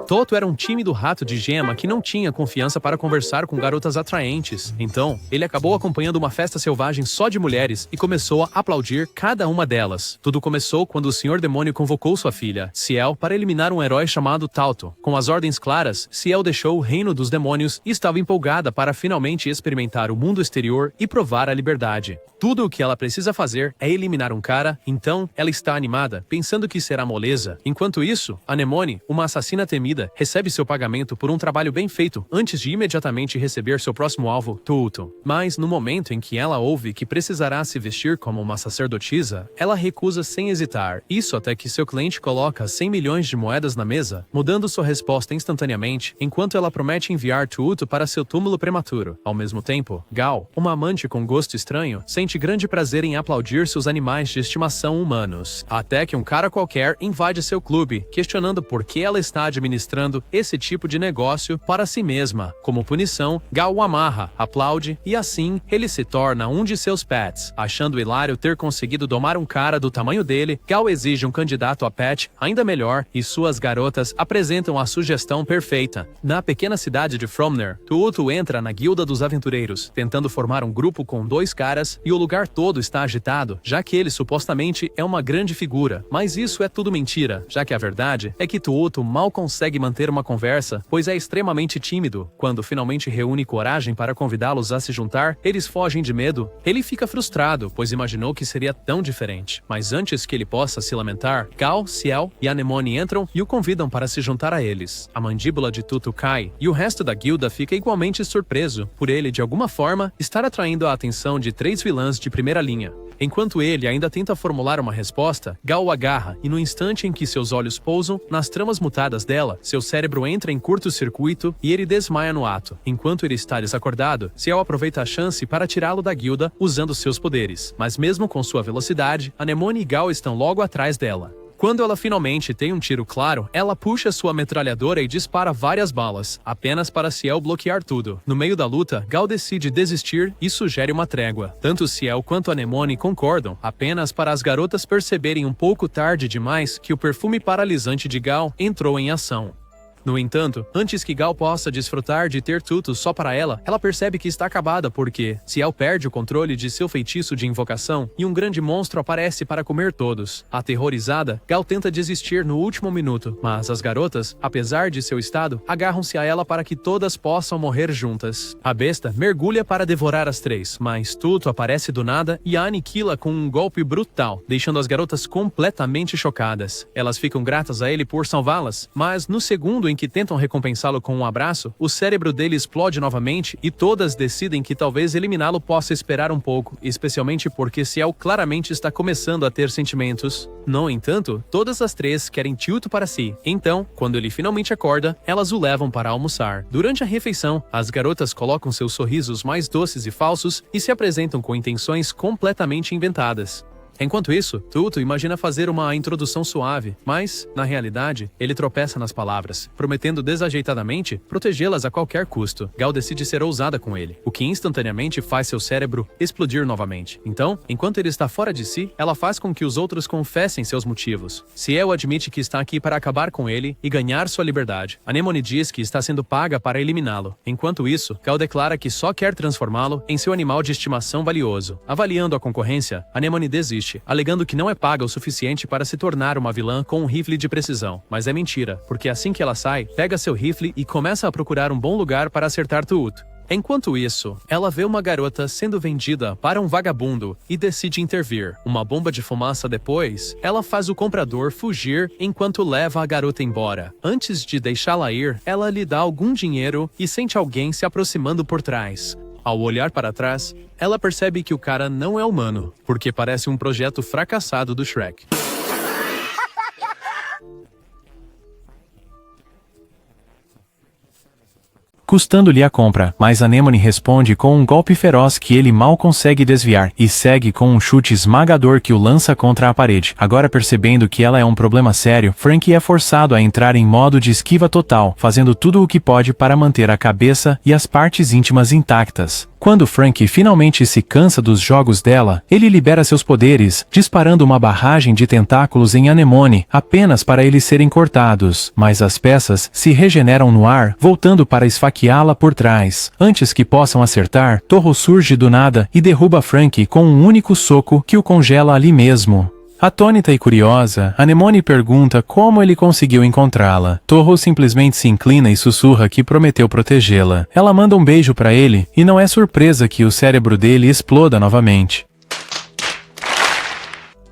Toto era um tímido rato de gema que não tinha confiança para conversar com garotas atraentes. Então, ele acabou acompanhando uma festa selvagem só de mulheres e começou a aplaudir cada uma delas. Tudo começou quando o Senhor Demônio convocou sua filha, Ciel, para eliminar um herói chamado Tauto. Com as ordens claras, Ciel deixou o reino dos demônios e estava empolgada para finalmente experimentar o mundo exterior e provar a liberdade. Tudo o que ela precisa fazer é eliminar um cara, então ela está animada, pensando que será moleza. Enquanto isso, Anemone, uma assassina temida, recebe seu pagamento por um trabalho bem feito antes de imediatamente receber seu próximo alvo, Tuto. Mas no momento em que ela ouve que precisará se vestir como uma sacerdotisa, ela recusa sem hesitar. Isso até que seu cliente coloca 100 milhões de moedas na mesa, mudando sua resposta instantaneamente, enquanto ela promete enviar Tuto para seu túmulo prematuro. Ao mesmo tempo, Gal, uma amante com gosto estranho, sente grande prazer em aplaudir seus animais de estimação humanos, até que um cara qualquer invade seu clube, questionando por que ela está administrando esse tipo de negócio para si mesma. Como punição, Gal o amarra, aplaude e assim ele se torna um de seus pets. Achando hilário ter conseguido domar um cara do tamanho dele, Gal exige um candidato a pet ainda melhor e suas garotas apresentam a sugestão perfeita. Na pequena cidade de Fromner, Tuto entra na guilda dos aventureiros, tentando formar um grupo com 2 caras e o lugar todo está agitado, já que ele supostamente é uma grande figura. Mas isso é tudo mentira, já que a verdade é que Tuto mal consegue manter uma conversa, pois é extremamente tímido. Quando finalmente reúne coragem para convidá-los a se juntar, eles fogem de medo. Ele fica frustrado, pois imaginou que seria tão diferente. Mas antes que ele possa se lamentar, Gal, Ciel e Anemone entram e o convidam para se juntar a eles. A mandíbula de Tuto cai, e o resto da guilda fica igualmente surpreso por ele, de alguma forma, estar atraindo a atenção de 3 vilãs de primeira linha. Enquanto ele ainda tenta formular uma resposta, Gal o agarra e no instante em que seus olhos pousam nas tramas mutadas dela, seu cérebro entra em curto-circuito e ele desmaia no ato. Enquanto ele está desacordado, Ciel aproveita a chance para tirá-lo da guilda usando seus poderes. Mas mesmo com sua velocidade, Anemone e Gal estão logo atrás dela. Quando ela finalmente tem um tiro claro, ela puxa sua metralhadora e dispara várias balas, apenas para Ciel bloquear tudo. No meio da luta, Gal decide desistir e sugere uma trégua. Tanto Ciel quanto Anemone concordam, apenas para as garotas perceberem um pouco tarde demais que o perfume paralisante de Gal entrou em ação. No entanto, antes que Gal possa desfrutar de ter Tuto só para ela, ela percebe que está acabada porque Ciel perde o controle de seu feitiço de invocação e um grande monstro aparece para comer todos. Aterrorizada, Gal tenta desistir no último minuto, mas as garotas, apesar de seu estado, agarram-se a ela para que todas possam morrer juntas. A besta mergulha para devorar as 3, mas Tuto aparece do nada e a aniquila com um golpe brutal, deixando as garotas completamente chocadas. Elas ficam gratas a ele por salvá-las, mas no segundo em que tentam recompensá-lo com um abraço, o cérebro dele explode novamente e todas decidem que talvez eliminá-lo possa esperar um pouco, especialmente porque Ciel claramente está começando a ter sentimentos. No entanto, todas as 3 querem Tuto para si. Então, quando ele finalmente acorda, elas o levam para almoçar. Durante a refeição, as garotas colocam seus sorrisos mais doces e falsos e se apresentam com intenções completamente inventadas. Enquanto isso, Tuto imagina fazer uma introdução suave, mas, na realidade, ele tropeça nas palavras, prometendo desajeitadamente protegê-las a qualquer custo. Gal decide ser ousada com ele, o que instantaneamente faz seu cérebro explodir novamente. Então, enquanto ele está fora de si, ela faz com que os outros confessem seus motivos. Ciel admite que está aqui para acabar com ele e ganhar sua liberdade. Anemone diz que está sendo paga para eliminá-lo. Enquanto isso, Gal declara que só quer transformá-lo em seu animal de estimação valioso. Avaliando a concorrência, Anemone desiste, alegando que não é paga o suficiente para se tornar uma vilã com um rifle de precisão. Mas é mentira, porque assim que ela sai, pega seu rifle e começa a procurar um bom lugar para acertar Tuto. Enquanto isso, ela vê uma garota sendo vendida para um vagabundo e decide intervir. Uma bomba de fumaça depois, ela faz o comprador fugir enquanto leva a garota embora. Antes de deixá-la ir, ela lhe dá algum dinheiro e sente alguém se aproximando por trás. Ao olhar para trás, ela percebe que o cara não é humano, porque parece um projeto fracassado do Shrek. custando-lhe a compra, mas Anemone responde com um golpe feroz que ele mal consegue desviar, e segue com um chute esmagador que o lança contra a parede. Agora percebendo que ela é um problema sério, Frank é forçado a entrar em modo de esquiva total, fazendo tudo o que pode para manter a cabeça e as partes íntimas intactas. Quando Frank finalmente se cansa dos jogos dela, ele libera seus poderes, disparando uma barragem de tentáculos em Anemone, apenas para eles serem cortados, mas as peças se regeneram no ar, voltando para esfaqueá-la por trás. Antes que possam acertar, Toho surge do nada e derruba Frank com um único soco que o congela ali mesmo. Atônita e curiosa, Anemone pergunta como ele conseguiu encontrá-la. Toho simplesmente se inclina e sussurra que prometeu protegê-la. Ela manda um beijo para ele, e não é surpresa que o cérebro dele exploda novamente.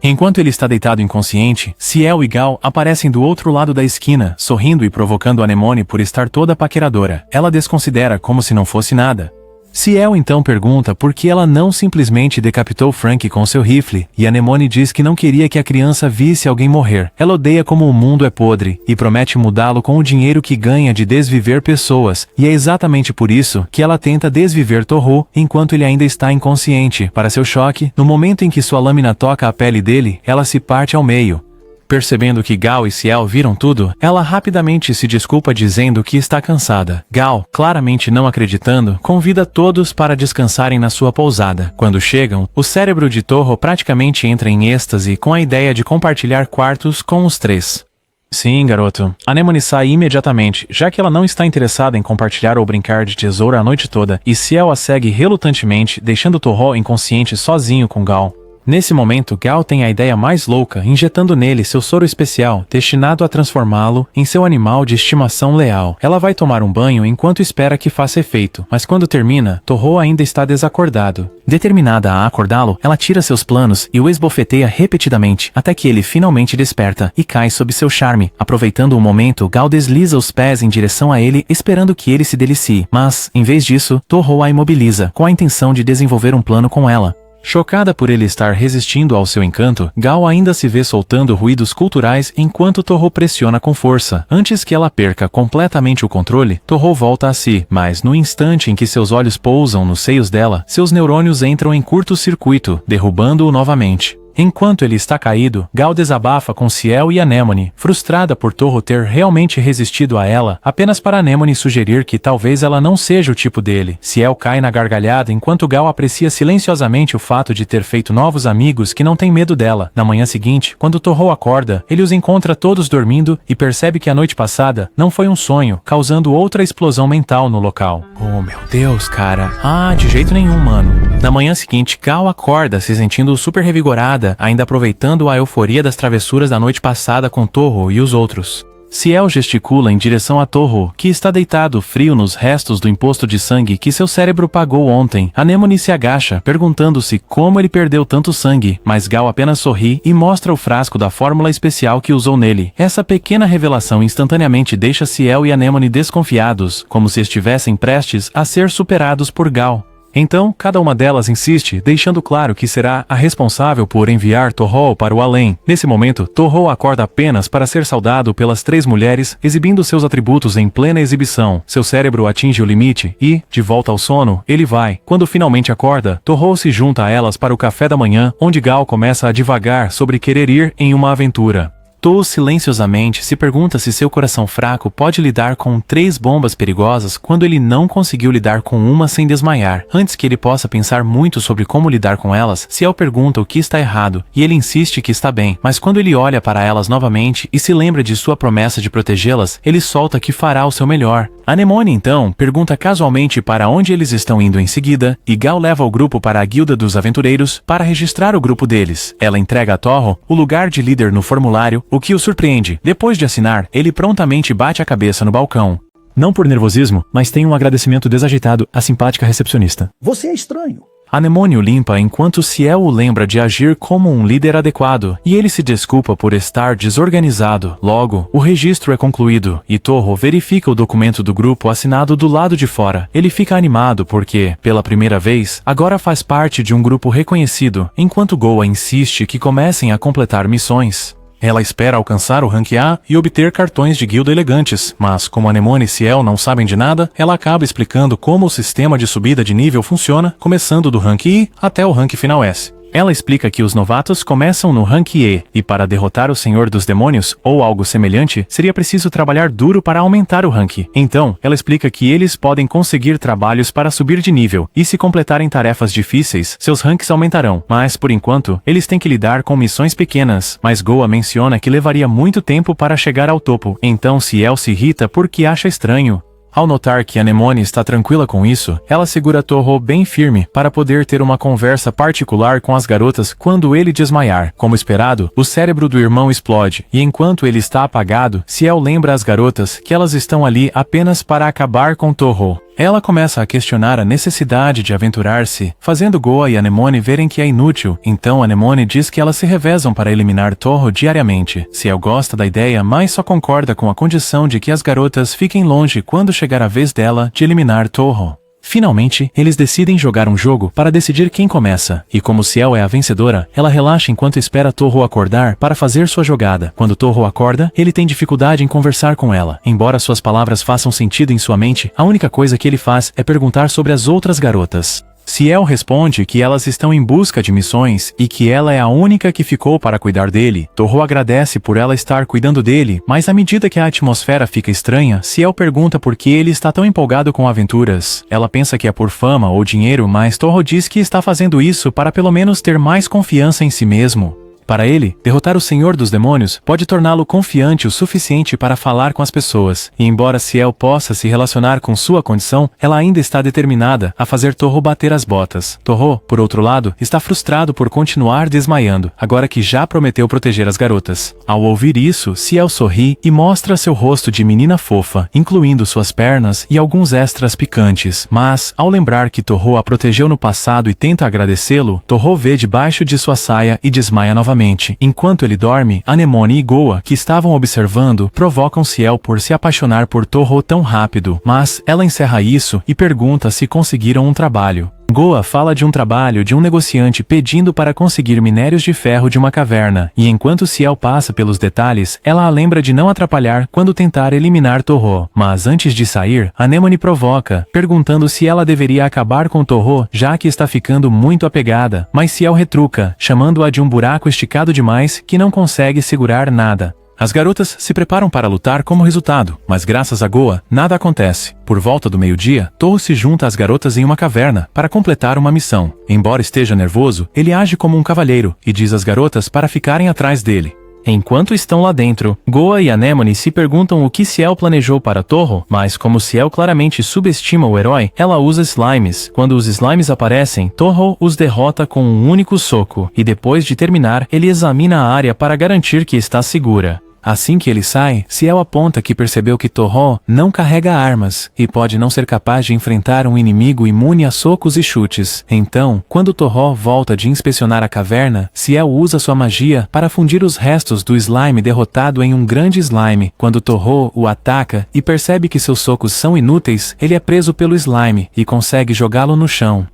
Enquanto ele está deitado inconsciente, Ciel e Gal aparecem do outro lado da esquina, sorrindo e provocando Anemone por estar toda paqueradora. Ela desconsidera como se não fosse nada. Ciel então pergunta por que ela não simplesmente decapitou Frank com seu rifle, e Anemone diz que não queria que a criança visse alguém morrer. Ela odeia como o mundo é podre, e promete mudá-lo com o dinheiro que ganha de desviver pessoas, e é exatamente por isso que ela tenta desviver Toho enquanto ele ainda está inconsciente. Para seu choque, no momento em que sua lâmina toca a pele dele, ela se parte ao meio. Percebendo que Gal e Ciel viram tudo, ela rapidamente se desculpa dizendo que está cansada. Gal, claramente não acreditando, convida todos para descansarem na sua pousada. Quando chegam, o cérebro de Toho praticamente entra em êxtase com a ideia de compartilhar quartos com os três. Sim, garoto. Anemone sai imediatamente, já que ela não está interessada em compartilhar ou brincar de tesouro a noite toda, e Ciel a segue relutantemente, deixando Toho inconsciente sozinho com Gal. Nesse momento, Gal tem a ideia mais louca, injetando nele seu soro especial, destinado a transformá-lo em seu animal de estimação leal. Ela vai tomar um banho enquanto espera que faça efeito, mas quando termina, Toho ainda está desacordado. Determinada a acordá-lo, ela tira seus planos e o esbofeteia repetidamente, até que ele finalmente desperta e cai sob seu charme. Aproveitando o momento, Gal desliza os pés em direção a ele, esperando que ele se delicie, mas, em vez disso, Toho a imobiliza, com a intenção de desenvolver um plano com ela. Chocada por ele estar resistindo ao seu encanto, Gal ainda se vê soltando ruídos culturais enquanto Toho pressiona com força. Antes que ela perca completamente o controle, Toho volta a si, mas no instante em que seus olhos pousam nos seios dela, seus neurônios entram em curto-circuito, derrubando-o novamente. Enquanto ele está caído, Gal desabafa com Ciel e Anemone, frustrada por Toho ter realmente resistido a ela, apenas para Anemone sugerir que talvez ela não seja o tipo dele. Ciel cai na gargalhada enquanto Gal aprecia silenciosamente o fato de ter feito novos amigos que não têm medo dela. Na manhã seguinte, quando Toho acorda, ele os encontra todos dormindo e percebe que a noite passada não foi um sonho, causando outra explosão mental no local. Oh meu Deus, cara. Ah, de jeito nenhum, mano. Na manhã seguinte, Gal acorda se sentindo super revigorada, ainda aproveitando a euforia das travessuras da noite passada com Toho e os outros. Ciel gesticula em direção a Toho, que está deitado frio nos restos do imposto de sangue que seu cérebro pagou ontem. Anemone se agacha, perguntando-se como ele perdeu tanto sangue, mas Gal apenas sorri e mostra o frasco da fórmula especial que usou nele. Essa pequena revelação instantaneamente deixa Ciel e Anemone desconfiados, como se estivessem prestes a ser superados por Gal. Então, cada uma delas insiste, deixando claro que será a responsável por enviar Toho para o além. Nesse momento, Toho acorda apenas para ser saudado pelas três mulheres, exibindo seus atributos em plena exibição. Seu cérebro atinge o limite e, de volta ao sono, ele vai. Quando finalmente acorda, Toho se junta a elas para o café da manhã, onde Gal começa a divagar sobre querer ir em uma aventura. Toho silenciosamente se pergunta se seu coração fraco pode lidar com 3 bombas perigosas quando ele não conseguiu lidar com uma sem desmaiar. Antes que ele possa pensar muito sobre como lidar com elas, Ciel pergunta o que está errado, e ele insiste que está bem, mas quando ele olha para elas novamente e se lembra de sua promessa de protegê-las, ele solta que fará o seu melhor. Anemone, então, pergunta casualmente para onde eles estão indo em seguida, e Gal leva o grupo para a Guilda dos Aventureiros para registrar o grupo deles. Ela entrega a Toho o lugar de líder no formulário, o que o surpreende. Depois de assinar, ele prontamente bate a cabeça no balcão. Não por nervosismo, mas tem um agradecimento desajeitado à simpática recepcionista. Você é estranho. Anemone o limpa enquanto Ciel o lembra de agir como um líder adequado, e ele se desculpa por estar desorganizado. Logo, o registro é concluído, e Toho verifica o documento do grupo assinado do lado de fora. Ele fica animado porque, pela primeira vez, agora faz parte de um grupo reconhecido, enquanto Goa insiste que comecem a completar missões. Ela espera alcançar o rank A e obter cartões de guilda elegantes, mas como Anemone e Ciel não sabem de nada, ela acaba explicando como o sistema de subida de nível funciona, começando do rank I até o rank final S. Ela explica que os novatos começam no rank E, e para derrotar o Senhor dos Demônios, ou algo semelhante, seria preciso trabalhar duro para aumentar o rank. Então, ela explica que eles podem conseguir trabalhos para subir de nível, e se completarem tarefas difíceis, seus ranks aumentarão. Mas, por enquanto, eles têm que lidar com missões pequenas, mas Goa menciona que levaria muito tempo para chegar ao topo. Então Ciel se irrita porque acha estranho. Ao notar que Anemone está tranquila com isso, ela segura Toho bem firme para poder ter uma conversa particular com as garotas quando ele desmaiar. Como esperado, o cérebro do irmão explode, e enquanto ele está apagado, Ciel lembra às garotas que elas estão ali apenas para acabar com Toho. Ela começa a questionar a necessidade de aventurar-se, fazendo Goa e Anemone verem que é inútil. Então Anemone diz que elas se revezam para eliminar Toho diariamente. Ciel gosta da ideia, mas só concorda com a condição de que as garotas fiquem longe quando chegar a vez dela de eliminar Toho. Finalmente, eles decidem jogar um jogo para decidir quem começa, e como Ciel é a vencedora, ela relaxa enquanto espera Toho acordar para fazer sua jogada. Quando Toho acorda, ele tem dificuldade em conversar com ela. Embora suas palavras façam sentido em sua mente, a única coisa que ele faz é perguntar sobre as outras garotas. Ciel responde que elas estão em busca de missões e que ela é a única que ficou para cuidar dele. Toho agradece por ela estar cuidando dele, mas à medida que a atmosfera fica estranha, Ciel pergunta por que ele está tão empolgado com aventuras. Ela pensa que é por fama ou dinheiro, mas Toho diz que está fazendo isso para pelo menos ter mais confiança em si mesmo. Para ele, derrotar o Senhor dos Demônios pode torná-lo confiante o suficiente para falar com as pessoas, e embora Ciel possa se relacionar com sua condição, ela ainda está determinada a fazer Toho bater as botas. Toho, por outro lado, está frustrado por continuar desmaiando, agora que já prometeu proteger as garotas. Ao ouvir isso, Ciel sorri e mostra seu rosto de menina fofa, incluindo suas pernas e alguns extras picantes, mas, ao lembrar que Toho a protegeu no passado e tenta agradecê-lo, Toho vê debaixo de sua saia e desmaia novamente. Enquanto ele dorme, Anemone e Goa, que estavam observando, provocam Ciel por se apaixonar por Toho tão rápido, mas ela encerra isso e pergunta se conseguiram um trabalho. Goa fala de um trabalho de um negociante pedindo para conseguir minérios de ferro de uma caverna, e enquanto Ciel passa pelos detalhes, ela a lembra de não atrapalhar quando tentar eliminar Toho. Mas antes de sair, Anemone provoca, perguntando se ela deveria acabar com Toho, já que está ficando muito apegada, mas Ciel retruca, chamando-a de um buraco esticado demais que não consegue segurar nada. As garotas se preparam para lutar como resultado, mas graças a Goa, nada acontece. Por volta do meio-dia, Toho se junta às garotas em uma caverna para completar uma missão. Embora esteja nervoso, ele age como um cavalheiro e diz às garotas para ficarem atrás dele. Enquanto estão lá dentro, Goa e Anemone se perguntam o que Ciel planejou para Toho, mas como Ciel claramente subestima o herói, ela usa slimes. Quando os slimes aparecem, Toho os derrota com um único soco, e depois de terminar, ele examina a área para garantir que está segura. Assim que ele sai, Ciel aponta que percebeu que Toho não carrega armas e pode não ser capaz de enfrentar um inimigo imune a socos e chutes. Então, quando Toho volta de inspecionar a caverna, Ciel usa sua magia para fundir os restos do slime derrotado em um grande slime. Quando Toho o ataca e percebe que seus socos são inúteis, ele é preso pelo slime e consegue jogá-lo no chão.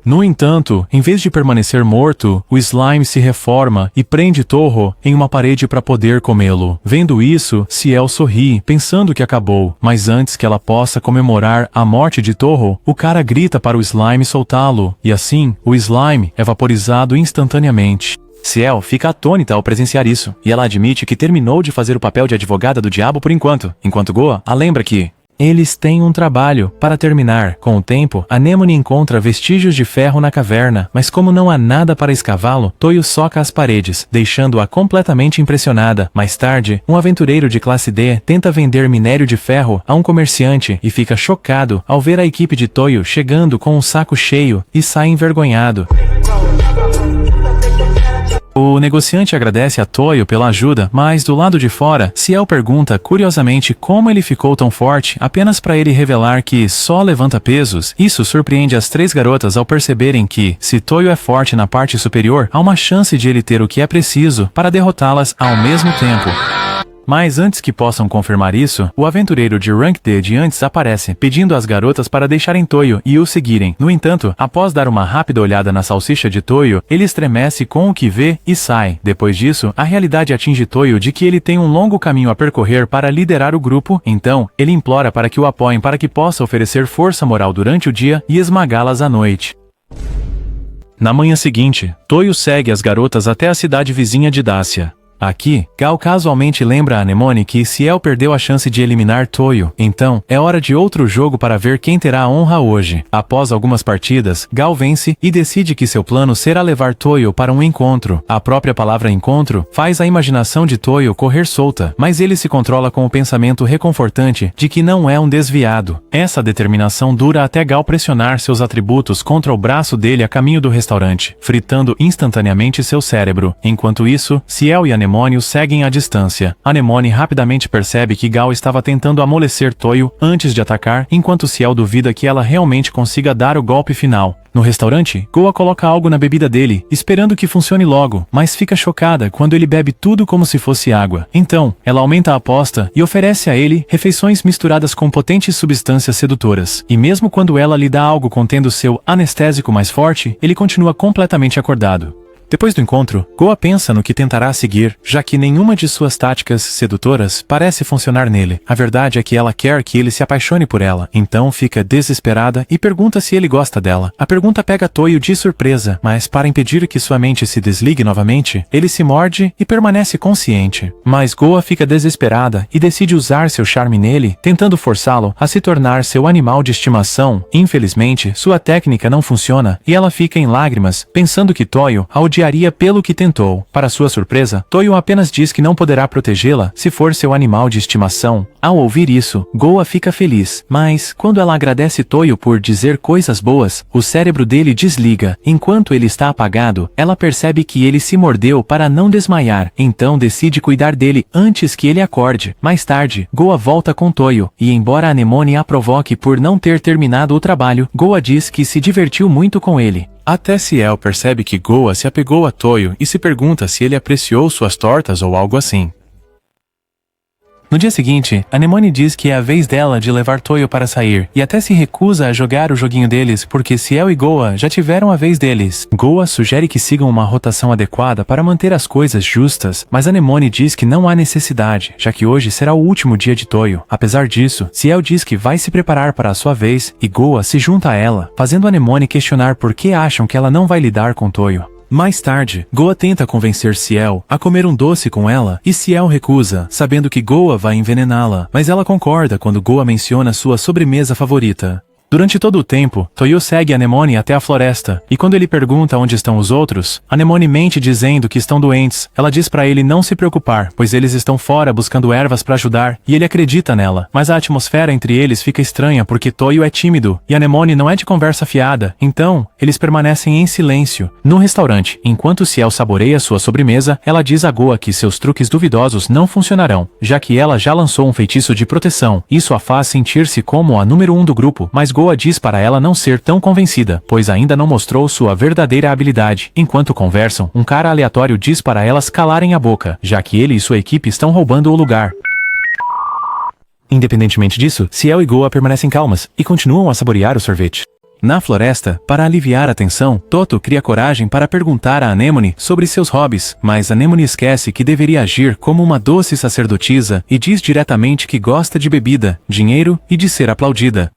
No entanto, em vez de permanecer morto, o slime se reforma e prende Toho em uma parede para poder comê-lo. Vendo isso, Ciel sorri, pensando que acabou, mas antes que ela possa comemorar a morte de Toho, o cara grita para o slime soltá-lo, e assim, o slime é vaporizado instantaneamente. Ciel fica atônita ao presenciar isso, e ela admite que terminou de fazer o papel de advogada do diabo por enquanto Goa a lembra que eles têm um trabalho para terminar. Com o tempo, Anemone encontra vestígios de ferro na caverna, mas como não há nada para escavá-lo, Toyo soca as paredes, deixando-a completamente impressionada. Mais tarde, um aventureiro de classe D tenta vender minério de ferro a um comerciante e fica chocado ao ver a equipe de Toyo chegando com um saco cheio e sai envergonhado. O negociante agradece a Toyo pela ajuda, mas do lado de fora, Ciel pergunta curiosamente como ele ficou tão forte apenas para ele revelar que só levanta pesos. Isso surpreende as três garotas ao perceberem que, se Toyo é forte na parte superior, há uma chance de ele ter o que é preciso para derrotá-las ao mesmo tempo. Mas antes que possam confirmar isso, o aventureiro de Rank D de antes aparece, pedindo às garotas para deixarem Toyo e o seguirem. No entanto, após dar uma rápida olhada na salsicha de Toyo, ele estremece com o que vê e sai. Depois disso, a realidade atinge Toyo de que ele tem um longo caminho a percorrer para liderar o grupo, então, ele implora para que o apoiem para que possa oferecer força moral durante o dia e esmagá-las à noite. Na manhã seguinte, Toyo segue as garotas até a cidade vizinha de Dacia. Aqui, Gal casualmente lembra a Anemone que Ciel perdeu a chance de eliminar Toyo, então é hora de outro jogo para ver quem terá a honra hoje. Após algumas partidas, Gal vence e decide que seu plano será levar Toyo para um encontro. A própria palavra encontro faz a imaginação de Toyo correr solta, mas ele se controla com o pensamento reconfortante de que não é um desviado. Essa determinação dura até Gal pressionar seus atributos contra o braço dele a caminho do restaurante, fritando instantaneamente seu cérebro. Enquanto isso, Ciel e Anemone o seguem à distância. Anemone rapidamente percebe que Gal estava tentando amolecer Toyo antes de atacar, enquanto Ciel duvida que ela realmente consiga dar o golpe final. No restaurante, Goa coloca algo na bebida dele, esperando que funcione logo, mas fica chocada quando ele bebe tudo como se fosse água. Então, ela aumenta a aposta e oferece a ele refeições misturadas com potentes substâncias sedutoras. E mesmo quando ela lhe dá algo contendo seu anestésico mais forte, ele continua completamente acordado. Depois do encontro, Goa pensa no que tentará seguir, já que nenhuma de suas táticas sedutoras parece funcionar nele. A verdade é que ela quer que ele se apaixone por ela, então fica desesperada e pergunta se ele gosta dela. A pergunta pega Toyo de surpresa, mas para impedir que sua mente se desligue novamente, ele se morde e permanece consciente. Mas Goa fica desesperada e decide usar seu charme nele, tentando forçá-lo a se tornar seu animal de estimação. Infelizmente, sua técnica não funciona e ela fica em lágrimas, pensando que Toyo a odiaria pelo que tentou. Para sua surpresa, Toyo apenas diz que não poderá protegê-la se for seu animal de estimação. Ao ouvir isso, Goa fica feliz, mas quando ela agradece Toyo por dizer coisas boas, o cérebro dele desliga. Enquanto ele está apagado, ela percebe que ele se mordeu para não desmaiar, então decide cuidar dele antes que ele acorde. Mais tarde, Goa volta com Toyo, e embora a Anemone a provoque por não ter terminado o trabalho, Goa diz que se divertiu muito com ele. Até Ciel percebe que Goa se apegou a Toyo e se pergunta se ele apreciou suas tortas ou algo assim. No dia seguinte, Anemone diz que é a vez dela de levar Toyo para sair, e até se recusa a jogar o joguinho deles porque Ciel e Goa já tiveram a vez deles. Goa sugere que sigam uma rotação adequada para manter as coisas justas, mas Anemone diz que não há necessidade, já que hoje será o último dia de Toyo. Apesar disso, Ciel diz que vai se preparar para a sua vez, e Goa se junta a ela, fazendo Anemone questionar por que acham que ela não vai lidar com Toyo. Mais tarde, Goa tenta convencer Ciel a comer um doce com ela e Ciel recusa, sabendo que Goa vai envenená-la, mas ela concorda quando Goa menciona sua sobremesa favorita. Durante todo o tempo, Toyo segue Anemone até a floresta, e quando ele pergunta onde estão os outros, Anemone mente dizendo que estão doentes. Ela diz pra ele não se preocupar, pois eles estão fora buscando ervas pra ajudar, e ele acredita nela. Mas a atmosfera entre eles fica estranha porque Toyo é tímido, e Anemone não é de conversa fiada, então, eles permanecem em silêncio. No restaurante, enquanto Ciel saboreia sua sobremesa, ela diz a Goa que seus truques duvidosos não funcionarão, já que ela já lançou um feitiço de proteção. Isso a faz sentir-se como a número 1 do grupo, mas Goa diz para ela não ser tão convencida, pois ainda não mostrou sua verdadeira habilidade. Enquanto conversam, um cara aleatório diz para elas calarem a boca, já que ele e sua equipe estão roubando o lugar. Independentemente disso, Ciel e Goa permanecem calmas e continuam a saborear o sorvete. Na floresta, para aliviar a tensão, Toto cria coragem para perguntar a Anemone sobre seus hobbies, mas Anemone esquece que deveria agir como uma doce sacerdotisa e diz diretamente que gosta de bebida, dinheiro e de ser aplaudida.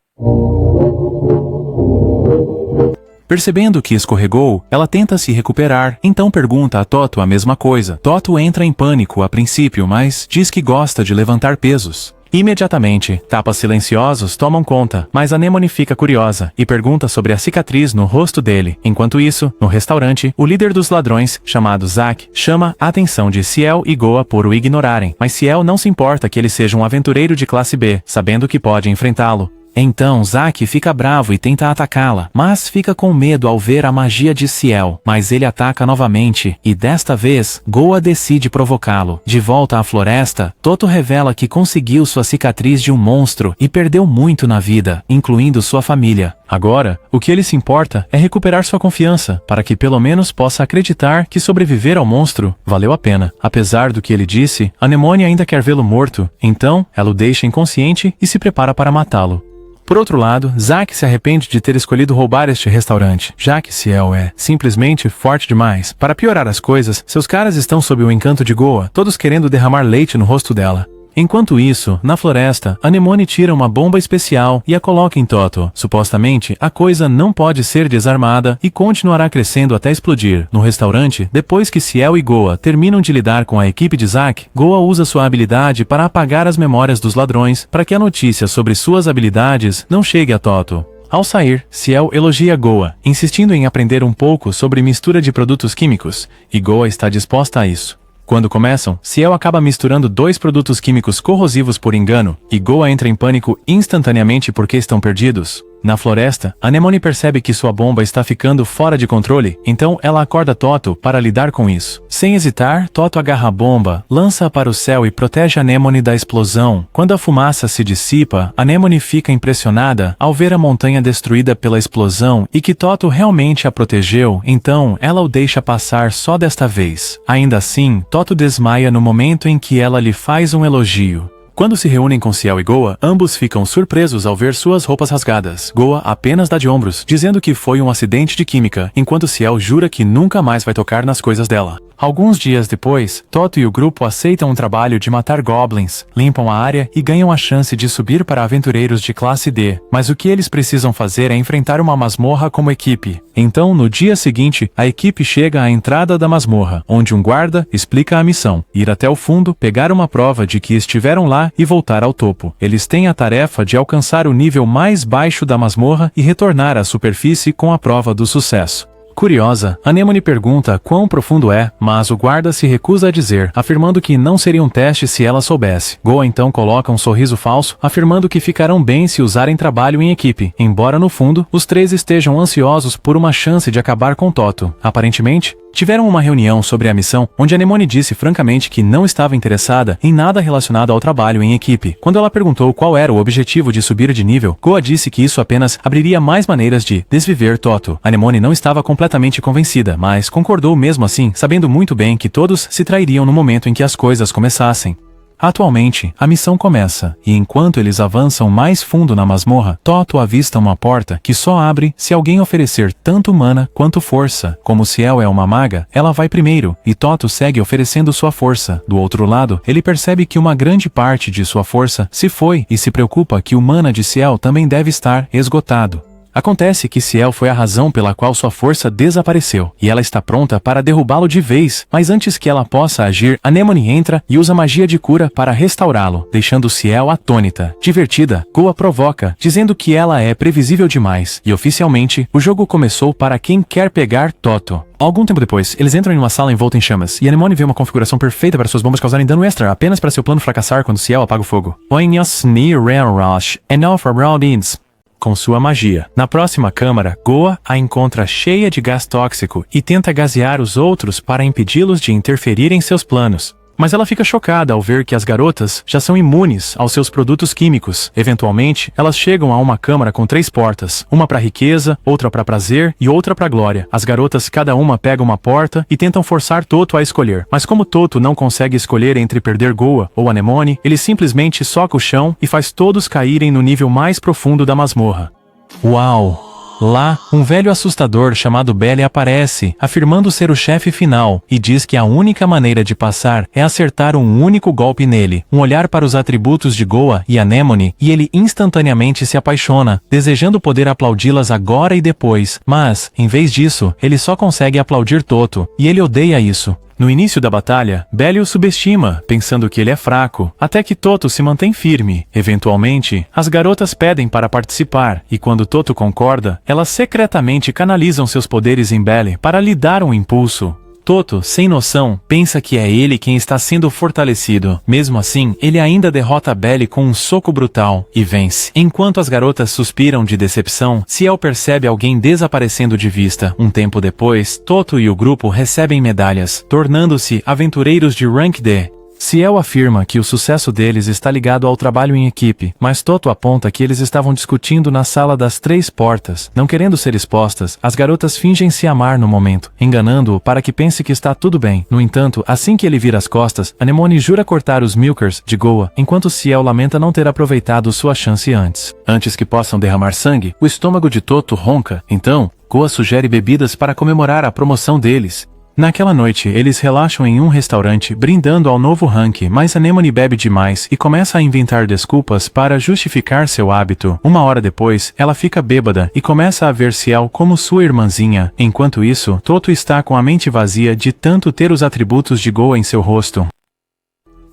Percebendo que escorregou, ela tenta se recuperar, então pergunta a Toto a mesma coisa. Toto entra em pânico a princípio, mas diz que gosta de levantar pesos. Imediatamente, tapas silenciosos tomam conta, mas Anemone fica curiosa e pergunta sobre a cicatriz no rosto dele. Enquanto isso, no restaurante, o líder dos ladrões, chamado Zack, chama a atenção de Ciel e Goa por o ignorarem, mas Ciel não se importa que ele seja um aventureiro de classe B, sabendo que pode enfrentá-lo. Então Zack fica bravo e tenta atacá-la, mas fica com medo ao ver a magia de Ciel. Mas ele ataca novamente, e desta vez, Goa decide provocá-lo. De volta à floresta, Toto revela que conseguiu sua cicatriz de um monstro e perdeu muito na vida, incluindo sua família. Agora, o que ele se importa é recuperar sua confiança, para que pelo menos possa acreditar que sobreviver ao monstro valeu a pena. Apesar do que ele disse, Anemone ainda quer vê-lo morto, então ela o deixa inconsciente e se prepara para matá-lo. Por outro lado, Zack se arrepende de ter escolhido roubar este restaurante, já que Ciel é simplesmente forte demais. Para piorar as coisas, seus caras estão sob o encanto de Goa, todos querendo derramar leite no rosto dela. Enquanto isso, na floresta, Anemone tira uma bomba especial e a coloca em Toto. Supostamente, a coisa não pode ser desarmada e continuará crescendo até explodir. No restaurante, depois que Ciel e Goa terminam de lidar com a equipe de Zack, Goa usa sua habilidade para apagar as memórias dos ladrões para que a notícia sobre suas habilidades não chegue a Toto. Ao sair, Ciel elogia Goa, insistindo em aprender um pouco sobre mistura de produtos químicos, e Goa está disposta a isso. Quando começam, Ciel acaba misturando 2 produtos químicos corrosivos por engano, e Goa entra em pânico instantaneamente porque estão perdidos. Na floresta, Anemone percebe que sua bomba está ficando fora de controle, então ela acorda Toto para lidar com isso. Sem hesitar, Toto agarra a bomba, lança-a para o céu e protege Anemone da explosão. Quando a fumaça se dissipa, Anemone fica impressionada ao ver a montanha destruída pela explosão e que Toto realmente a protegeu, então ela o deixa passar só desta vez. Ainda assim, Toto desmaia no momento em que ela lhe faz um elogio. Quando se reúnem com Ciel e Goa, ambos ficam surpresos ao ver suas roupas rasgadas. Goa apenas dá de ombros, dizendo que foi um acidente de química, enquanto Ciel jura que nunca mais vai tocar nas coisas dela. Alguns dias depois, Toto e o grupo aceitam um trabalho de matar goblins, limpam a área e ganham a chance de subir para aventureiros de classe D. Mas o que eles precisam fazer é enfrentar uma masmorra como equipe. Então, no dia seguinte, a equipe chega à entrada da masmorra, onde um guarda explica a missão: ir até o fundo, pegar uma prova de que estiveram lá e voltar ao topo. Eles têm a tarefa de alcançar o nível mais baixo da masmorra e retornar à superfície com a prova do sucesso. Curiosa, Anemone pergunta quão profundo é, mas o guarda se recusa a dizer, afirmando que não seria um teste se ela soubesse. Goa então coloca um sorriso falso, afirmando que ficarão bem se usarem trabalho em equipe, embora no fundo, os 3 estejam ansiosos por uma chance de acabar com Toto. Aparentemente, tiveram uma reunião sobre a missão, onde Anemone disse francamente que não estava interessada em nada relacionado ao trabalho em equipe. Quando ela perguntou qual era o objetivo de subir de nível, Goa disse que isso apenas abriria mais maneiras de desviver Toto. Anemone não estava completamente convencida, mas concordou mesmo assim, sabendo muito bem que todos se trairiam no momento em que as coisas começassem. Atualmente, a missão começa, e enquanto eles avançam mais fundo na masmorra, Toto avista uma porta que só abre se alguém oferecer tanto mana quanto força. Como Ciel é uma maga, ela vai primeiro, e Toto segue oferecendo sua força. Do outro lado, ele percebe que uma grande parte de sua força se foi e se preocupa que o mana de Ciel também deve estar esgotado. Acontece que Ciel foi a razão pela qual sua força desapareceu, e ela está pronta para derrubá-lo de vez, mas antes que ela possa agir, Anemone entra e usa magia de cura para restaurá-lo, deixando Ciel atônita. Divertida, Goa provoca, dizendo que ela é previsível demais, e oficialmente, o jogo começou para quem quer pegar Toto. Algum tempo depois, eles entram em uma sala envolta em chamas, e Anemone vê uma configuração perfeita para suas bombas causarem dano extra, apenas para seu plano fracassar quando Ciel apaga o fogo. Com sua magia. Na próxima câmara, Goa a encontra cheia de gás tóxico e tenta gasear os outros para impedi-los de interferir em seus planos. Mas ela fica chocada ao ver que as garotas já são imunes aos seus produtos químicos. Eventualmente, elas chegam a uma câmara com 3 portas, uma para riqueza, outra para prazer e outra para glória. As garotas cada uma pega uma porta e tentam forçar Toto a escolher. Mas como Toto não consegue escolher entre perder Goa ou Anemone, ele simplesmente soca o chão e faz todos caírem no nível mais profundo da masmorra. Uau! Lá, um velho assustador chamado Belly aparece, afirmando ser o chefe final, e diz que a única maneira de passar é acertar um único golpe nele. Um olhar para os atributos de Goa e Anemone, e ele instantaneamente se apaixona, desejando poder aplaudi-las agora e depois. Mas, em vez disso, ele só consegue aplaudir Toto, e ele odeia isso. No início da batalha, Belly o subestima, pensando que ele é fraco, até que Toto se mantém firme. Eventualmente, as garotas pedem para participar, e quando Toto concorda, elas secretamente canalizam seus poderes em Belly para lhe dar um impulso. Toto, sem noção, pensa que é ele quem está sendo fortalecido. Mesmo assim, ele ainda derrota Belly com um soco brutal e vence. Enquanto as garotas suspiram de decepção, Ciel percebe alguém desaparecendo de vista. Um tempo depois, Toto e o grupo recebem medalhas, tornando-se aventureiros de Rank D. Ciel afirma que o sucesso deles está ligado ao trabalho em equipe, mas Toto aponta que eles estavam discutindo na sala das 3 portas. Não querendo ser expostas, as garotas fingem se amar no momento, enganando-o para que pense que está tudo bem. No entanto, assim que ele vira as costas, Anemone jura cortar os Milkers de Goa, enquanto Ciel lamenta não ter aproveitado sua chance antes. Antes que possam derramar sangue, o estômago de Toto ronca. Então, Goa sugere bebidas para comemorar a promoção deles. Naquela noite, eles relaxam em um restaurante, brindando ao novo rank, mas Anemone bebe demais e começa a inventar desculpas para justificar seu hábito. Uma hora depois, ela fica bêbada e começa a ver Ciel como sua irmãzinha. Enquanto isso, Toto está com a mente vazia de tanto ter os atributos de Goa em seu rosto.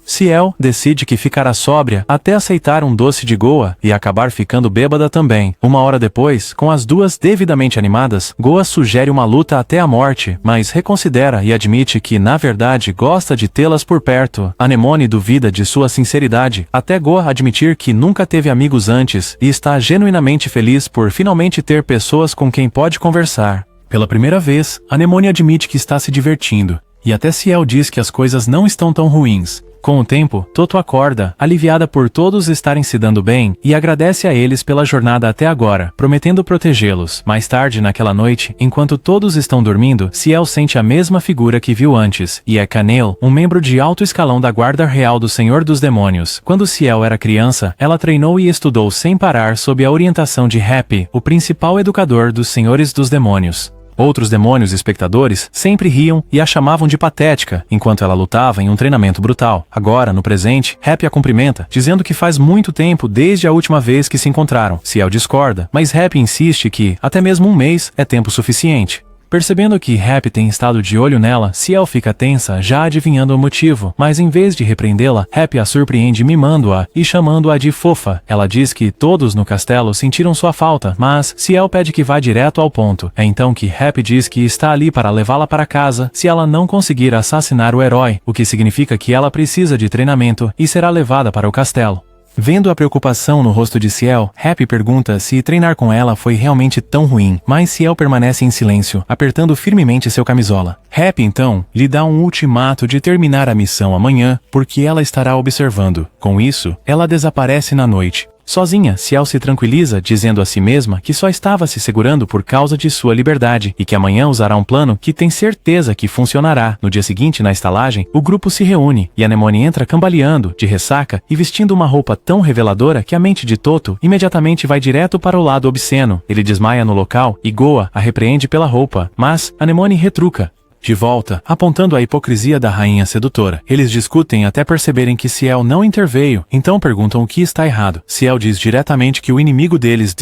Ciel decide que ficará sóbria até aceitar um doce de Goa e acabar ficando bêbada também. Uma hora depois, com as duas devidamente animadas, Goa sugere uma luta até a morte, mas reconsidera e admite que, na verdade, gosta de tê-las por perto. Anemone duvida de sua sinceridade, até Goa admitir que nunca teve amigos antes e está genuinamente feliz por finalmente ter pessoas com quem pode conversar. Pela primeira vez, Anemone admite que está se divertindo, e até Ciel diz que as coisas não estão tão ruins. Com o tempo, Toto acorda, aliviada por todos estarem se dando bem, e agradece a eles pela jornada até agora, prometendo protegê-los. Mais tarde naquela noite, enquanto todos estão dormindo, Ciel sente a mesma figura que viu antes, e é Canel, um membro de alto escalão da Guarda Real do Senhor dos Demônios. Quando Ciel era criança, ela treinou e estudou sem parar sob a orientação de Happy, o principal educador dos Senhores dos Demônios. Outros demônios espectadores sempre riam e a chamavam de patética, enquanto ela lutava em um treinamento brutal. Agora, no presente, Happy a cumprimenta, dizendo que faz muito tempo desde a última vez que se encontraram. Ciel discorda, mas Happy insiste que até mesmo um mês é tempo suficiente. Percebendo que Happy tem estado de olho nela, Ciel fica tensa, já adivinhando o motivo, mas em vez de repreendê-la, Happy a surpreende mimando-a e chamando-a de fofa. Ela diz que todos no castelo sentiram sua falta, mas Ciel pede que vá direto ao ponto. É então que Happy diz que está ali para levá-la para casa se ela não conseguir assassinar o herói, o que significa que ela precisa de treinamento e será levada para o castelo. Vendo a preocupação no rosto de Ciel, Happy pergunta se treinar com ela foi realmente tão ruim, mas Ciel permanece em silêncio, apertando firmemente seu camisola. Happy, então, lhe dá um ultimato de terminar a missão amanhã, porque ela estará observando. Com isso, ela desaparece na noite. Sozinha, Ciel se tranquiliza, dizendo a si mesma que só estava se segurando por causa de sua liberdade e que amanhã usará um plano que tem certeza que funcionará. No dia seguinte, na estalagem, o grupo se reúne e Anemone entra cambaleando, de ressaca e vestindo uma roupa tão reveladora que a mente de Toto imediatamente vai direto para o lado obsceno. Ele desmaia no local e Goa a repreende pela roupa, mas Anemone retruca. De volta, apontando a hipocrisia da rainha sedutora. Eles discutem até perceberem que Ciel não interveio, então perguntam o que está errado. Ciel diz diretamente que o inimigo deles,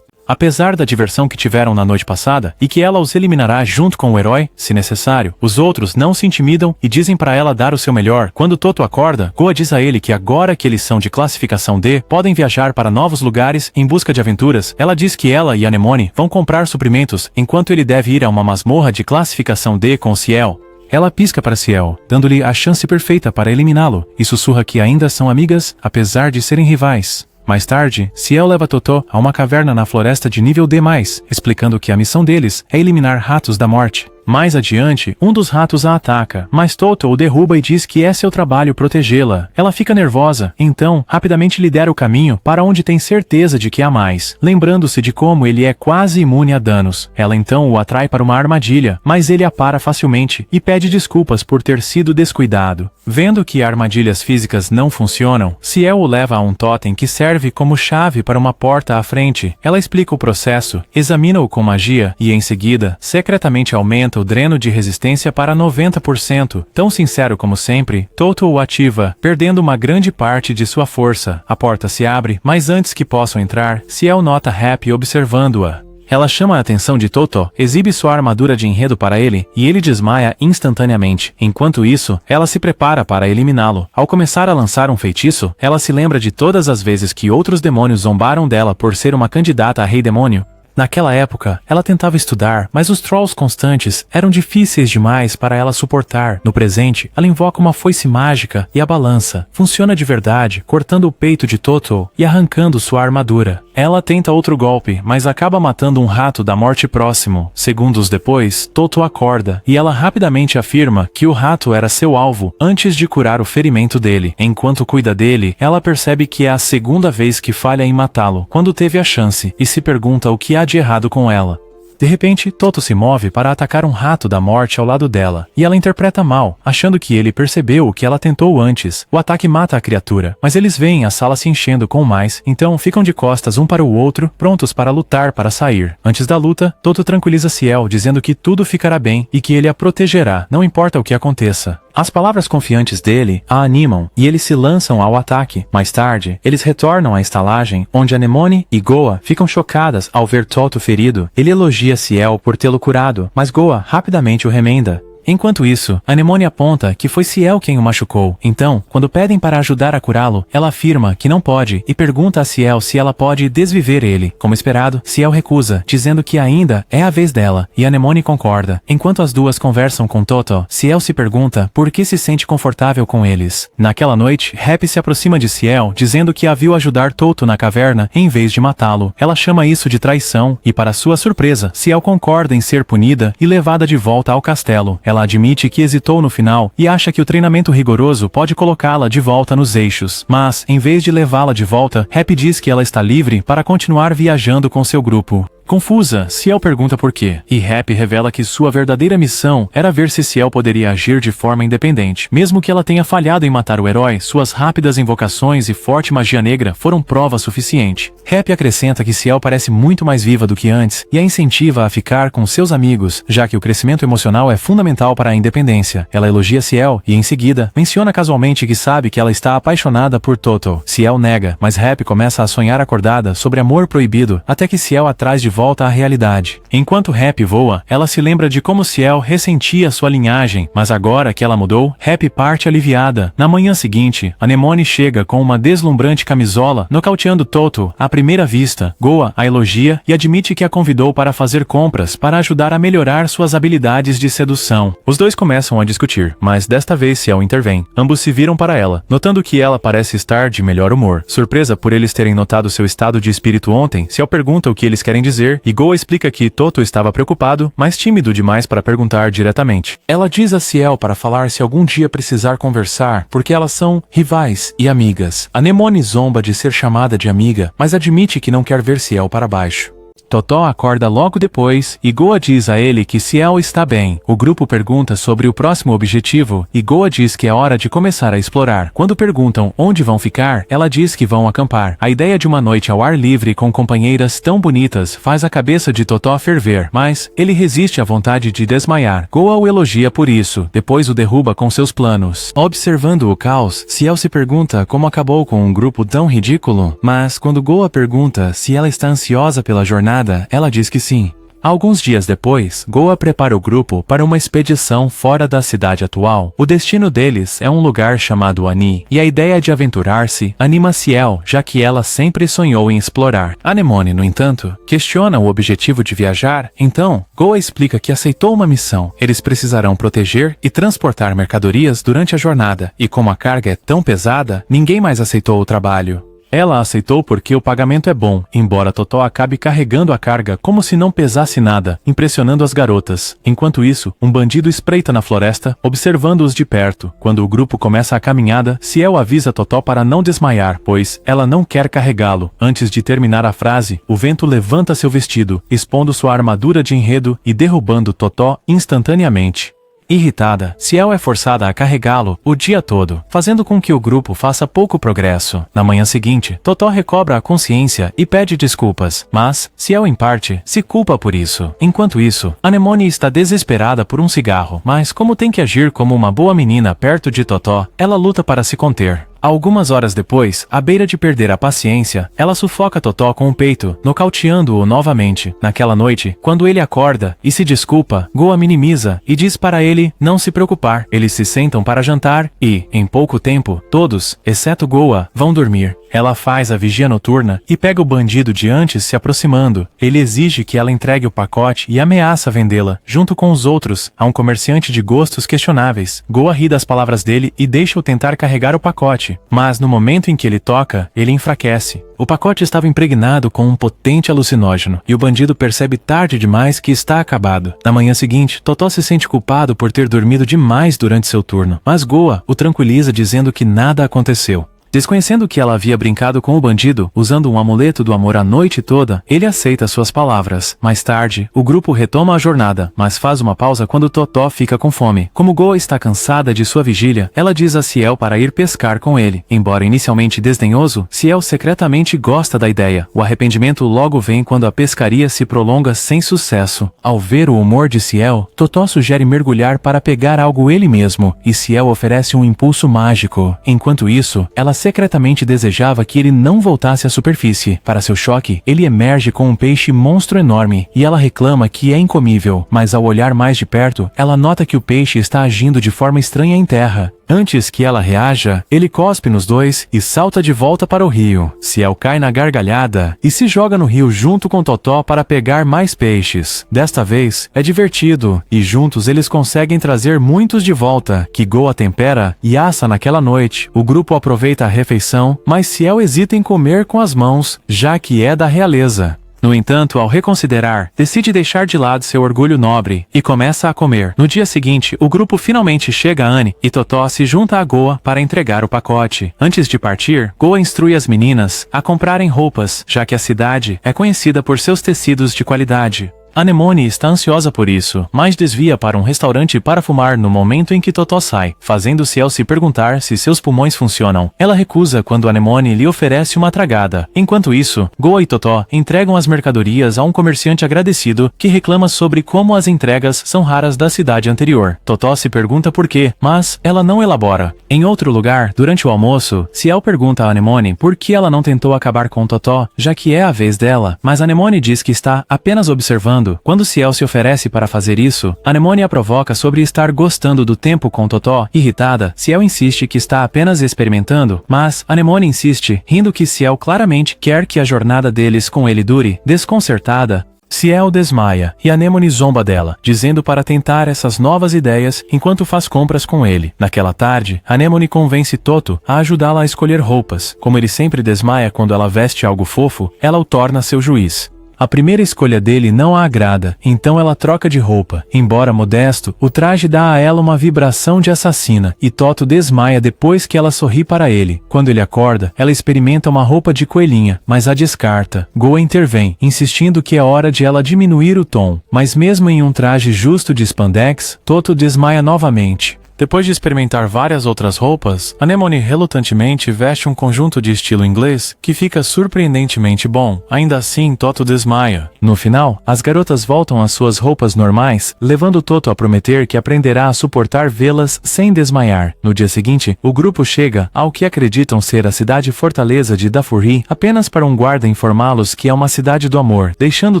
apesar da diversão que tiveram na noite passada, e que ela os eliminará junto com o herói, se necessário, os outros não se intimidam e dizem para ela dar o seu melhor. Quando Toto acorda, Goa diz a ele que agora que eles são de classificação D, podem viajar para novos lugares em busca de aventuras. Ela diz que ela e Anemone vão comprar suprimentos, enquanto ele deve ir a uma masmorra de classificação D com Ciel. Ela pisca para Ciel, dando-lhe a chance perfeita para eliminá-lo, e sussurra que ainda são amigas, apesar de serem rivais. Mais tarde, Ciel leva Totó a uma caverna na floresta de nível D+, explicando que a missão deles é eliminar ratos da morte. Mais adiante, um dos ratos a ataca, mas Toto o derruba e diz que é seu trabalho protegê-la. Ela fica nervosa, então rapidamente lidera o caminho para onde tem certeza de que há mais, lembrando-se de como ele é quase imune a danos. Ela então o atrai para uma armadilha, mas ele a para facilmente e pede desculpas por ter sido descuidado. Vendo que armadilhas físicas não funcionam, Ciel o leva a um totem que serve como chave para uma porta à frente. Ela explica o processo, examina-o com magia e, em seguida, secretamente aumenta o dreno de resistência para 90%. Tão sincero como sempre, Toto o ativa, perdendo uma grande parte de sua força. A porta se abre, mas antes que possam entrar, Ciel nota Happy observando-a. Ela chama a atenção de Toto, exibe sua armadura de enredo para ele, e ele desmaia instantaneamente. Enquanto isso, ela se prepara para eliminá-lo. Ao começar a lançar um feitiço, ela se lembra de todas as vezes que outros demônios zombaram dela por ser uma candidata a rei demônio. Naquela época, ela tentava estudar, mas os trolls constantes eram difíceis demais para ela suportar. No presente, ela invoca uma foice mágica e a balança. Funciona de verdade, cortando o peito de Toto e arrancando sua armadura. Ela tenta outro golpe, mas acaba matando um rato da morte próximo. Segundos depois, Toto acorda e ela rapidamente afirma que o rato era seu alvo antes de curar o ferimento dele. Enquanto cuida dele, ela percebe que é a segunda vez que falha em matá-lo, quando teve a chance, e se pergunta o que há de errado com ela. De repente, Toto se move para atacar um rato da morte ao lado dela, e ela interpreta mal, achando que ele percebeu o que ela tentou antes. O ataque mata a criatura, mas eles veem a sala se enchendo com mais, então ficam de costas um para o outro, prontos para lutar para sair. Antes da luta, Toto tranquiliza Ciel, dizendo que tudo ficará bem e que ele a protegerá, não importa o que aconteça. As palavras confiantes dele a animam e eles se lançam ao ataque. Mais tarde, eles retornam à estalagem, onde Anemone e Goa ficam chocadas ao ver Toto ferido. Ele elogia Ciel por tê-lo curado, mas Goa rapidamente o remenda. Enquanto isso, Anemone aponta que foi Ciel quem o machucou. Então, quando pedem para ajudar a curá-lo, ela afirma que não pode e pergunta a Ciel se ela pode desviver ele. Como esperado, Ciel recusa, dizendo que ainda é a vez dela, e Anemone concorda. Enquanto as duas conversam com Toto, Ciel se pergunta por que se sente confortável com eles. Naquela noite, Happy se aproxima de Ciel, dizendo que a viu ajudar Toto na caverna em vez de matá-lo. Ela chama isso de traição, e para sua surpresa, Ciel concorda em ser punida e levada de volta ao castelo. Ela admite que hesitou no final e acha que o treinamento rigoroso pode colocá-la de volta nos eixos. Mas, em vez de levá-la de volta, Happy diz que ela está livre para continuar viajando com seu grupo. Confusa, Ciel pergunta por quê, e Happy revela que sua verdadeira missão era ver se Ciel poderia agir de forma independente. Mesmo que ela tenha falhado em matar o herói, suas rápidas invocações e forte magia negra foram prova suficiente. Happy acrescenta que Ciel parece muito mais viva do que antes e a incentiva a ficar com seus amigos, já que o crescimento emocional é fundamental para a independência. Ela elogia Ciel e, em seguida, menciona casualmente que sabe que ela está apaixonada por Toto. Ciel nega, mas Happy começa a sonhar acordada sobre amor proibido, até que Ciel a traz de volta à realidade. Enquanto Happy voa, ela se lembra de como Ciel ressentia sua linhagem, mas agora que ela mudou, Happy parte aliviada. Na manhã seguinte, Anemone chega com uma deslumbrante camisola, nocauteando Toto à primeira vista. Goa a elogia e admite que a convidou para fazer compras para ajudar a melhorar suas habilidades de sedução. Os dois começam a discutir, mas desta vez Ciel intervém. Ambos se viram para ela, notando que ela parece estar de melhor humor. Surpresa por eles terem notado seu estado de espírito ontem, Ciel pergunta o que eles querem dizer e Goa explica que Toto estava preocupado, mas tímido demais para perguntar diretamente. Ela diz a Ciel para falar se algum dia precisar conversar, porque elas são rivais e amigas. Anemone zomba de ser chamada de amiga, mas admite que não quer ver Ciel para baixo. Totó acorda logo depois e Goa diz a ele que Ciel está bem. O grupo pergunta sobre o próximo objetivo e Goa diz que é hora de começar a explorar. Quando perguntam onde vão ficar, ela diz que vão acampar. A ideia de uma noite ao ar livre com companheiras tão bonitas faz a cabeça de Totó ferver, mas ele resiste à vontade de desmaiar. Goa o elogia por isso, depois o derruba com seus planos. Observando o caos, Ciel se pergunta como acabou com um grupo tão ridículo, mas quando Goa pergunta se ela está ansiosa pela jornada, ela diz que sim. Alguns dias depois, Goa prepara o grupo para uma expedição fora da cidade atual. O destino deles é um lugar chamado Ani, e a ideia de aventurar-se anima Ciel, já que ela sempre sonhou em explorar. Anemone, no entanto, questiona o objetivo de viajar, então Goa explica que aceitou uma missão. Eles precisarão proteger e transportar mercadorias durante a jornada, e como a carga é tão pesada, ninguém mais aceitou o trabalho. Ela aceitou porque o pagamento é bom, embora Totó acabe carregando a carga como se não pesasse nada, impressionando as garotas. Enquanto isso, um bandido espreita na floresta, observando-os de perto. Quando o grupo começa a caminhada, Ciel avisa Totó para não desmaiar, pois ela não quer carregá-lo. Antes de terminar a frase, o vento levanta seu vestido, expondo sua armadura de enredo e derrubando Totó instantaneamente. Irritada, Ciel é forçada a carregá-lo o dia todo, fazendo com que o grupo faça pouco progresso. Na manhã seguinte, Totó recobra a consciência e pede desculpas, mas Ciel, em parte, se culpa por isso. Enquanto isso, Anemone está desesperada por um cigarro, mas como tem que agir como uma boa menina perto de Totó, ela luta para se conter. Algumas horas depois, à beira de perder a paciência, ela sufoca Totó com o peito, nocauteando-o novamente. Naquela noite, quando ele acorda e se desculpa, Goa minimiza e diz para ele não se preocupar. Eles se sentam para jantar e, em pouco tempo, todos, exceto Goa, vão dormir. Ela faz a vigia noturna e pega o bandido de antes se aproximando. Ele exige que ela entregue o pacote e ameaça vendê-la, junto com os outros, a um comerciante de gostos questionáveis. Goa ri das palavras dele e deixa-o tentar carregar o pacote, mas no momento em que ele toca, ele enfraquece. O pacote estava impregnado com um potente alucinógeno, e o bandido percebe tarde demais que está acabado. Na manhã seguinte, Totó se sente culpado por ter dormido demais durante seu turno, mas Goa o tranquiliza dizendo que nada aconteceu. Desconhecendo que ela havia brincado com o bandido, usando um amuleto do amor a noite toda, ele aceita suas palavras. Mais tarde, o grupo retoma a jornada, mas faz uma pausa quando Totó fica com fome. Como Goa está cansada de sua vigília, ela diz a Ciel para ir pescar com ele. Embora inicialmente desdenhoso, Ciel secretamente gosta da ideia. O arrependimento logo vem quando a pescaria se prolonga sem sucesso. Ao ver o humor de Ciel, Totó sugere mergulhar para pegar algo ele mesmo, e Ciel oferece um impulso mágico. Enquanto isso, ela secretamente desejava que ele não voltasse à superfície. Para seu choque, ele emerge com um peixe monstro enorme, e ela reclama que é incomível, mas ao olhar mais de perto, ela nota que o peixe está agindo de forma estranha em terra. Antes que ela reaja, ele cospe nos dois e salta de volta para o rio. Ciel cai na gargalhada e se joga no rio junto com Totó para pegar mais peixes. Desta vez, é divertido, e juntos eles conseguem trazer muitos de volta, que Goa tempera e assa naquela noite. O grupo aproveita a refeição, mas Ciel hesita em comer com as mãos, já que é da realeza. No entanto, ao reconsiderar, decide deixar de lado seu orgulho nobre e começa a comer. No dia seguinte, o grupo finalmente chega a Anne e Totó se junta a Goa para entregar o pacote. Antes de partir, Goa instrui as meninas a comprarem roupas, já que a cidade é conhecida por seus tecidos de qualidade. Anemone está ansiosa por isso, mas desvia para um restaurante para fumar no momento em que Totó sai, fazendo Ciel se perguntar se seus pulmões funcionam. Ela recusa quando Anemone lhe oferece uma tragada. Enquanto isso, Goa e Totó entregam as mercadorias a um comerciante agradecido que reclama sobre como as entregas são raras da cidade anterior. Totó se pergunta por quê, mas ela não elabora. Em outro lugar, durante o almoço, Ciel pergunta a Anemone por que ela não tentou acabar com Totó, já que é a vez dela, mas Anemone diz que está apenas observando. Quando Ciel se oferece para fazer isso, Anemone a provoca sobre estar gostando do tempo com Totó. Irritada, Ciel insiste que está apenas experimentando, mas Anemone insiste, rindo que Ciel claramente quer que a jornada deles com ele dure. Desconcertada, Ciel desmaia, e Anemone zomba dela, dizendo para tentar essas novas ideias enquanto faz compras com ele. Naquela tarde, Anemone convence Toto a ajudá-la a escolher roupas. Como ele sempre desmaia quando ela veste algo fofo, ela o torna seu juiz. A primeira escolha dele não a agrada, então ela troca de roupa. Embora modesto, o traje dá a ela uma vibração de assassina, e Toto desmaia depois que ela sorri para ele. Quando ele acorda, ela experimenta uma roupa de coelhinha, mas a descarta. Goa intervém, insistindo que é hora de ela diminuir o tom. Mas mesmo em um traje justo de spandex, Toto desmaia novamente. Depois de experimentar várias outras roupas, Anemone relutantemente veste um conjunto de estilo inglês que fica surpreendentemente bom. Ainda assim, Toto desmaia. No final, as garotas voltam às suas roupas normais, levando Toto a prometer que aprenderá a suportar vê-las sem desmaiar. No dia seguinte, o grupo chega ao que acreditam ser a cidade-fortaleza de Dafurri, apenas para um guarda informá-los que é uma cidade do amor, deixando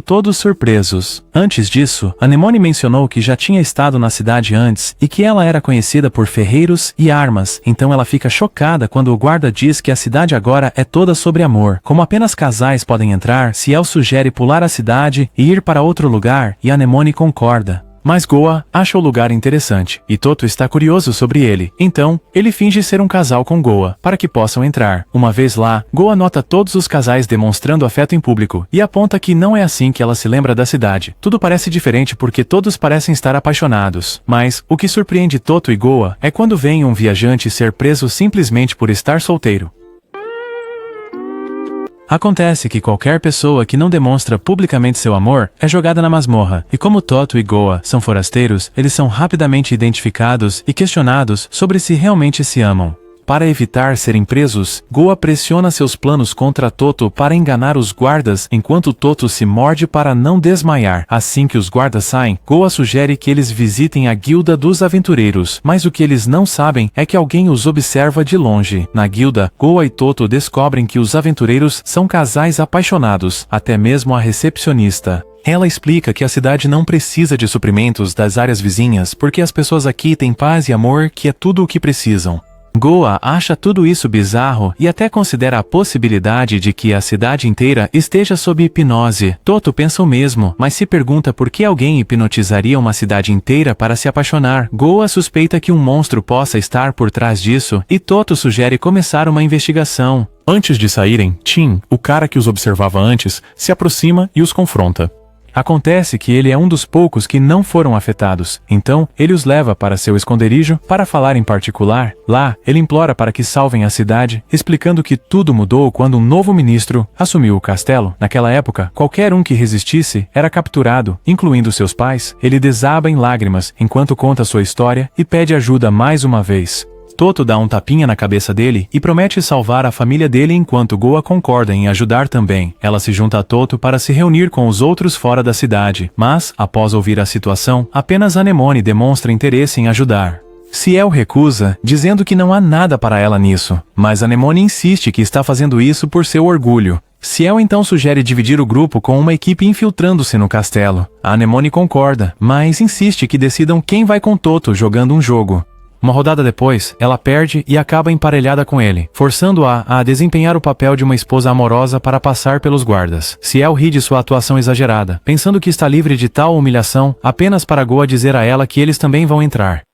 todos surpresos. Antes disso, Anemone mencionou que já tinha estado na cidade antes e que ela era conhecida por ferreiros e armas, então ela fica chocada quando o guarda diz que a cidade agora é toda sobre amor. Como apenas casais podem entrar, Ciel sugere pular a cidade e ir para outro lugar, e Anemone concorda. Mas Goa acha o lugar interessante, e Toto está curioso sobre ele. Então, ele finge ser um casal com Goa, para que possam entrar. Uma vez lá, Goa nota todos os casais demonstrando afeto em público, e aponta que não é assim que ela se lembra da cidade. Tudo parece diferente porque todos parecem estar apaixonados. Mas, o que surpreende Toto e Goa é quando vem um viajante ser preso simplesmente por estar solteiro. Acontece que qualquer pessoa que não demonstra publicamente seu amor é jogada na masmorra, e como Toto e Goa são forasteiros, eles são rapidamente identificados e questionados sobre se realmente se amam. Para evitar serem presos, Goa pressiona seus planos contra Toto para enganar os guardas enquanto Toto se morde para não desmaiar. Assim que os guardas saem, Goa sugere que eles visitem a guilda dos aventureiros, mas o que eles não sabem é que alguém os observa de longe. Na guilda, Goa e Toto descobrem que os aventureiros são casais apaixonados, até mesmo a recepcionista. Ela explica que a cidade não precisa de suprimentos das áreas vizinhas porque as pessoas aqui têm paz e amor, que é tudo o que precisam. Goa acha tudo isso bizarro e até considera a possibilidade de que a cidade inteira esteja sob hipnose. Toto pensa o mesmo, mas se pergunta por que alguém hipnotizaria uma cidade inteira para se apaixonar. Goa suspeita que um monstro possa estar por trás disso e Toto sugere começar uma investigação. Antes de saírem, Tim, o cara que os observava antes, se aproxima e os confronta. Acontece que ele é um dos poucos que não foram afetados, então ele os leva para seu esconderijo para falar em particular. Lá, ele implora para que salvem a cidade, explicando que tudo mudou quando um novo ministro assumiu o castelo. Naquela época, qualquer um que resistisse era capturado, incluindo seus pais. Ele desaba em lágrimas enquanto conta sua história e pede ajuda mais uma vez. Toto dá um tapinha na cabeça dele e promete salvar a família dele enquanto Goa concorda em ajudar também. Ela se junta a Toto para se reunir com os outros fora da cidade, mas, após ouvir a situação, apenas Anemone demonstra interesse em ajudar. Ciel recusa, dizendo que não há nada para ela nisso, mas Anemone insiste que está fazendo isso por seu orgulho. Ciel então sugere dividir o grupo com uma equipe infiltrando-se no castelo. A Anemone concorda, mas insiste que decidam quem vai com Toto jogando um jogo. Uma rodada depois, ela perde e acaba emparelhada com ele, forçando-a a desempenhar o papel de uma esposa amorosa para passar pelos guardas. Ciel ri de sua atuação exagerada, pensando que está livre de tal humilhação apenas para Goa dizer a ela que eles também vão entrar.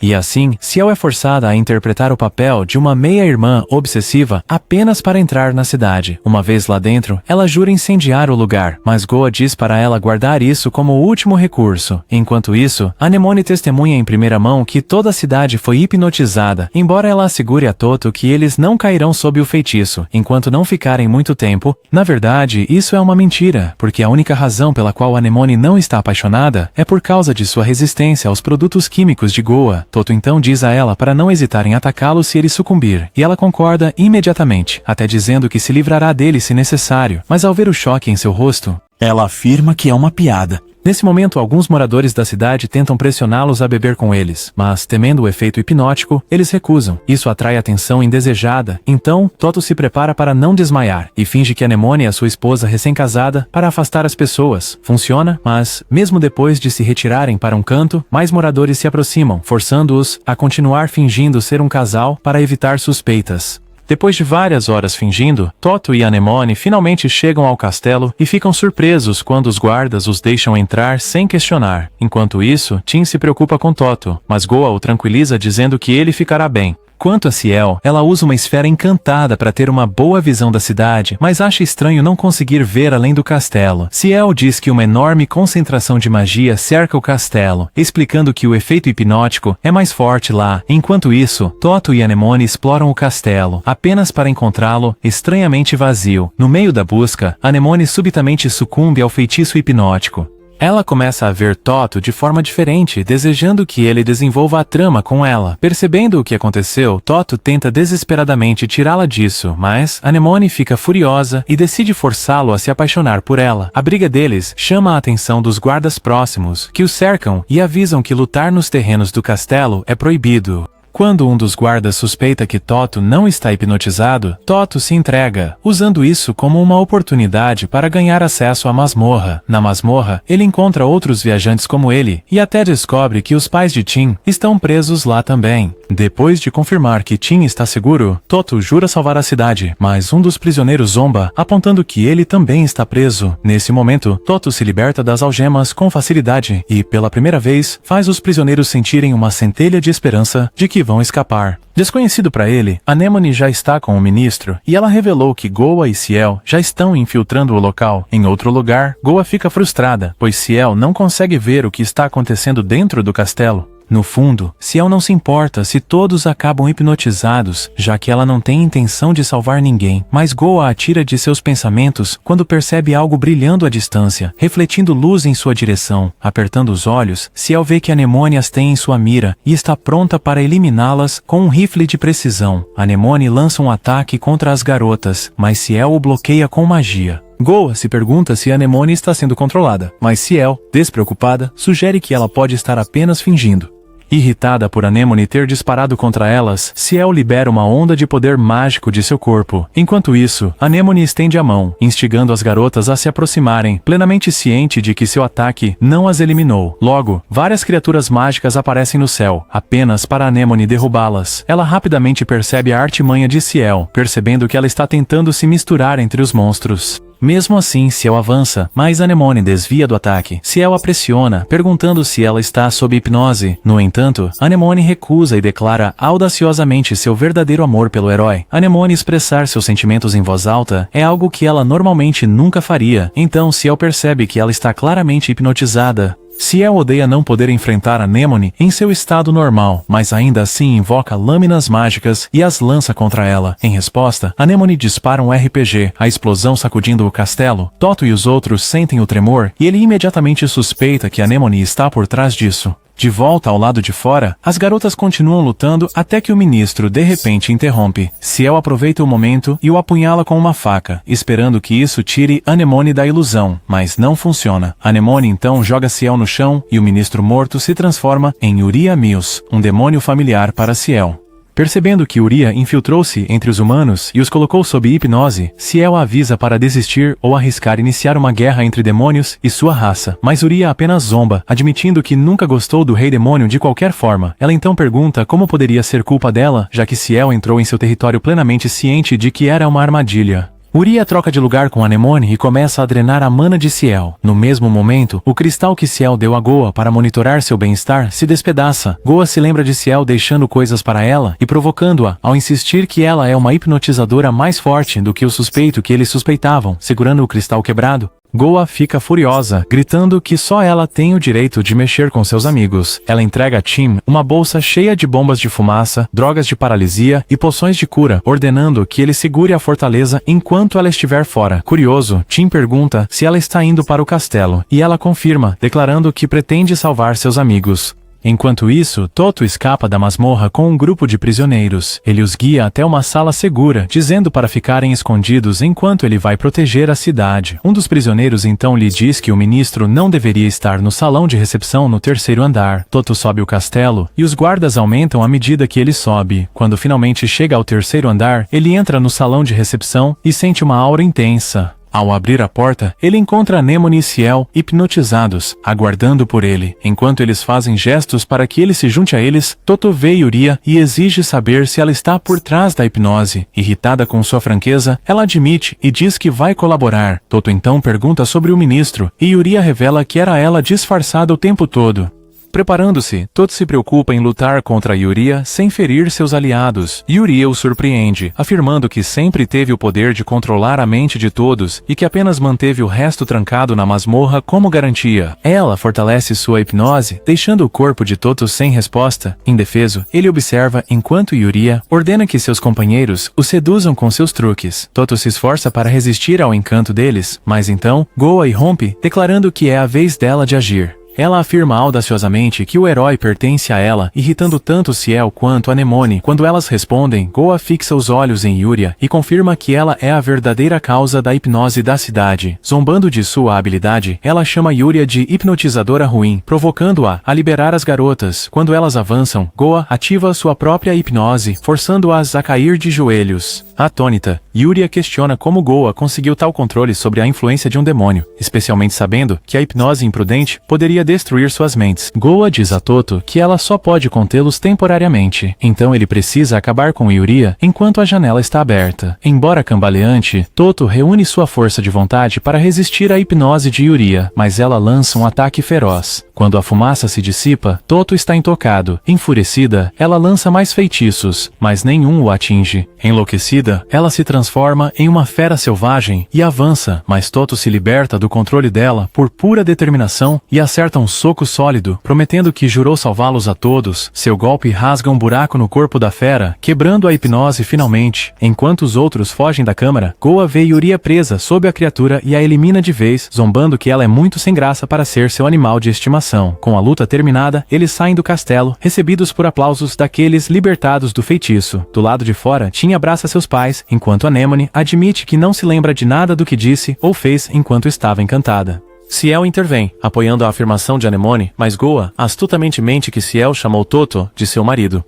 E assim, Ciel é forçada a interpretar o papel de uma meia-irmã obsessiva apenas para entrar na cidade. Uma vez lá dentro, ela jura incendiar o lugar, mas Goa diz para ela guardar isso como o último recurso. Enquanto isso, Anemone testemunha em primeira mão que toda a cidade foi hipnotizada, embora ela assegure a Toto que eles não cairão sob o feitiço, enquanto não ficarem muito tempo. Na verdade, isso é uma mentira, porque a única razão pela qual Anemone não está apaixonada é por causa de sua resistência aos produtos químicos de Goa. Toto então diz a ela para não hesitar em atacá-lo se ele sucumbir, e ela concorda imediatamente, até dizendo que se livrará dele se necessário, mas ao ver o choque em seu rosto, ela afirma que é uma piada. Nesse momento, alguns moradores da cidade tentam pressioná-los a beber com eles, mas, temendo o efeito hipnótico, eles recusam. Isso atrai atenção indesejada, então Toto se prepara para não desmaiar, e finge que Anemone é sua esposa recém-casada para afastar as pessoas. Funciona, mas, mesmo depois de se retirarem para um canto, mais moradores se aproximam, forçando-os a continuar fingindo ser um casal para evitar suspeitas. Depois de várias horas fingindo, Toto e Anemone finalmente chegam ao castelo e ficam surpresos quando os guardas os deixam entrar sem questionar. Enquanto isso, Tim se preocupa com Toto, mas Goa o tranquiliza dizendo que ele ficará bem. Quanto a Ciel, ela usa uma esfera encantada para ter uma boa visão da cidade, mas acha estranho não conseguir ver além do castelo. Ciel diz que uma enorme concentração de magia cerca o castelo, explicando que o efeito hipnótico é mais forte lá. Enquanto isso, Toto e Anemone exploram o castelo, apenas para encontrá-lo estranhamente vazio. No meio da busca, Anemone subitamente sucumbe ao feitiço hipnótico. Ela começa a ver Toto de forma diferente, desejando que ele desenvolva a trama com ela. Percebendo o que aconteceu, Toto tenta desesperadamente tirá-la disso, mas Anemone fica furiosa e decide forçá-lo a se apaixonar por ela. A briga deles chama a atenção dos guardas próximos, que o cercam e avisam que lutar nos terrenos do castelo é proibido. Quando um dos guardas suspeita que Toto não está hipnotizado, Toto se entrega, usando isso como uma oportunidade para ganhar acesso à masmorra. Na masmorra, ele encontra outros viajantes como ele, e até descobre que os pais de Tim estão presos lá também. Depois de confirmar que Tim está seguro, Toto jura salvar a cidade, mas um dos prisioneiros zomba, apontando que ele também está preso. Nesse momento, Toto se liberta das algemas com facilidade e, pela primeira vez, faz os prisioneiros sentirem uma centelha de esperança de que vão escapar. Desconhecido para ele, Anemone já está com o ministro e ela revelou que Goa e Ciel já estão infiltrando o local. Em outro lugar, Goa fica frustrada, pois Ciel não consegue ver o que está acontecendo dentro do castelo. No fundo, Ciel não se importa se todos acabam hipnotizados, já que ela não tem intenção de salvar ninguém, mas Goa a tira de seus pensamentos quando percebe algo brilhando à distância, refletindo luz em sua direção. Apertando os olhos, Ciel vê que Anemone as tem em sua mira e está pronta para eliminá-las com um rifle de precisão. Anemone lança um ataque contra as garotas, mas Ciel o bloqueia com magia. Goa se pergunta se Anemone está sendo controlada, mas Ciel, despreocupada, sugere que ela pode estar apenas fingindo. Irritada por Anemone ter disparado contra elas, Ciel libera uma onda de poder mágico de seu corpo. Enquanto isso, Anemone estende a mão, instigando as garotas a se aproximarem, plenamente ciente de que seu ataque não as eliminou. Logo, várias criaturas mágicas aparecem no céu, apenas para Anemone derrubá-las. Ela rapidamente percebe a artimanha de Ciel, percebendo que ela está tentando se misturar entre os monstros. Mesmo assim, Ciel avança, mas Anemone desvia do ataque. Ciel a pressiona, perguntando se ela está sob hipnose. No entanto, Anemone recusa e declara audaciosamente seu verdadeiro amor pelo herói. Anemone expressar seus sentimentos em voz alta é algo que ela normalmente nunca faria. Então Ciel percebe que ela está claramente hipnotizada. Ciel odeia não poder enfrentar Anemone em seu estado normal, mas ainda assim invoca lâminas mágicas e as lança contra ela. Em resposta, Anemone dispara um RPG, a explosão sacudindo o castelo. Toto e os outros sentem o tremor e ele imediatamente suspeita que Anemone está por trás disso. De volta ao lado de fora, as garotas continuam lutando até que o ministro de repente interrompe. Ciel aproveita o momento e o apunhala com uma faca, esperando que isso tire Anemone da ilusão, mas não funciona. Anemone então joga Ciel no chão e o ministro morto se transforma em Uria Mills, um demônio familiar para Ciel. Percebendo que Uria infiltrou-se entre os humanos e os colocou sob hipnose, Ciel a avisa para desistir ou arriscar iniciar uma guerra entre demônios e sua raça. Mas Uria apenas zomba, admitindo que nunca gostou do rei demônio de qualquer forma. Ela então pergunta como poderia ser culpa dela, já que Ciel entrou em seu território plenamente ciente de que era uma armadilha. Uria troca de lugar com Anemone e começa a drenar a mana de Ciel. No mesmo momento, o cristal que Ciel deu a Goa para monitorar seu bem-estar se despedaça. Goa se lembra de Ciel deixando coisas para ela e provocando-a ao insistir que ela é uma hipnotizadora mais forte do que o suspeito que eles suspeitavam, segurando o cristal quebrado. Goa fica furiosa, gritando que só ela tem o direito de mexer com seus amigos. Ela entrega a Tim uma bolsa cheia de bombas de fumaça, drogas de paralisia e poções de cura, ordenando que ele segure a fortaleza enquanto ela estiver fora. Curioso, Tim pergunta se ela está indo para o castelo, e ela confirma, declarando que pretende salvar seus amigos. Enquanto isso, Toto escapa da masmorra com um grupo de prisioneiros. Ele os guia até uma sala segura, dizendo para ficarem escondidos enquanto ele vai proteger a cidade. Um dos prisioneiros então lhe diz que o ministro não deveria estar no salão de recepção no 3º andar. Toto sobe o castelo, e os guardas aumentam à medida que ele sobe. Quando finalmente chega ao 3º andar, ele entra no salão de recepção e sente uma aura intensa. Ao abrir a porta, ele encontra Anemone e Ciel hipnotizados, aguardando por ele. Enquanto eles fazem gestos para que ele se junte a eles, Toto vê Uria e exige saber se ela está por trás da hipnose. Irritada com sua franqueza, ela admite e diz que vai colaborar. Toto então pergunta sobre o ministro, e Uria revela que era ela disfarçada o tempo todo. Preparando-se, Toto se preocupa em lutar contra Uria sem ferir seus aliados. Uria o surpreende, afirmando que sempre teve o poder de controlar a mente de todos e que apenas manteve o resto trancado na masmorra como garantia. Ela fortalece sua hipnose, deixando o corpo de Toto sem resposta. Indefeso, ele observa enquanto Uria ordena que seus companheiros o seduzam com seus truques. Toto se esforça para resistir ao encanto deles, mas então Goa irrompe, declarando que é a vez dela de agir. Ela afirma audaciosamente que o herói pertence a ela, irritando tanto Ciel quanto Anemone. Quando elas respondem, Goa fixa os olhos em Uria e confirma que ela é a verdadeira causa da hipnose da cidade. Zombando de sua habilidade, ela chama Uria de hipnotizadora ruim, provocando-a a liberar as garotas. Quando elas avançam, Goa ativa sua própria hipnose, forçando-as a cair de joelhos. Atônita, Uria questiona como Goa conseguiu tal controle sobre a influência de um demônio, especialmente sabendo que a hipnose imprudente poderia destruir suas mentes. Goa diz a Toto que ela só pode contê-los temporariamente, então ele precisa acabar com Uria enquanto a janela está aberta. Embora cambaleante, Toto reúne sua força de vontade para resistir à hipnose de Uria, mas ela lança um ataque feroz. Quando a fumaça se dissipa, Toto está intocado. Enfurecida, ela lança mais feitiços, mas nenhum o atinge. Enlouquecida, ela se transforma em uma fera selvagem e avança, mas Toto se liberta do controle dela por pura determinação e acerta um soco sólido, prometendo que jurou salvá-los a todos. Seu golpe rasga um buraco no corpo da fera, quebrando a hipnose finalmente. Enquanto os outros fogem da câmara, Goa vê Yuria presa sob a criatura e a elimina de vez, zombando que ela é muito sem graça para ser seu animal de estimação. Com a luta terminada, eles saem do castelo, recebidos por aplausos daqueles libertados do feitiço. Do lado de fora, Tin abraça seus pais, enquanto Anemone admite que não se lembra de nada do que disse ou fez enquanto estava encantada. Ciel intervém, apoiando a afirmação de Anemone, mas Goa astutamente mente que Ciel chamou Toto de seu marido.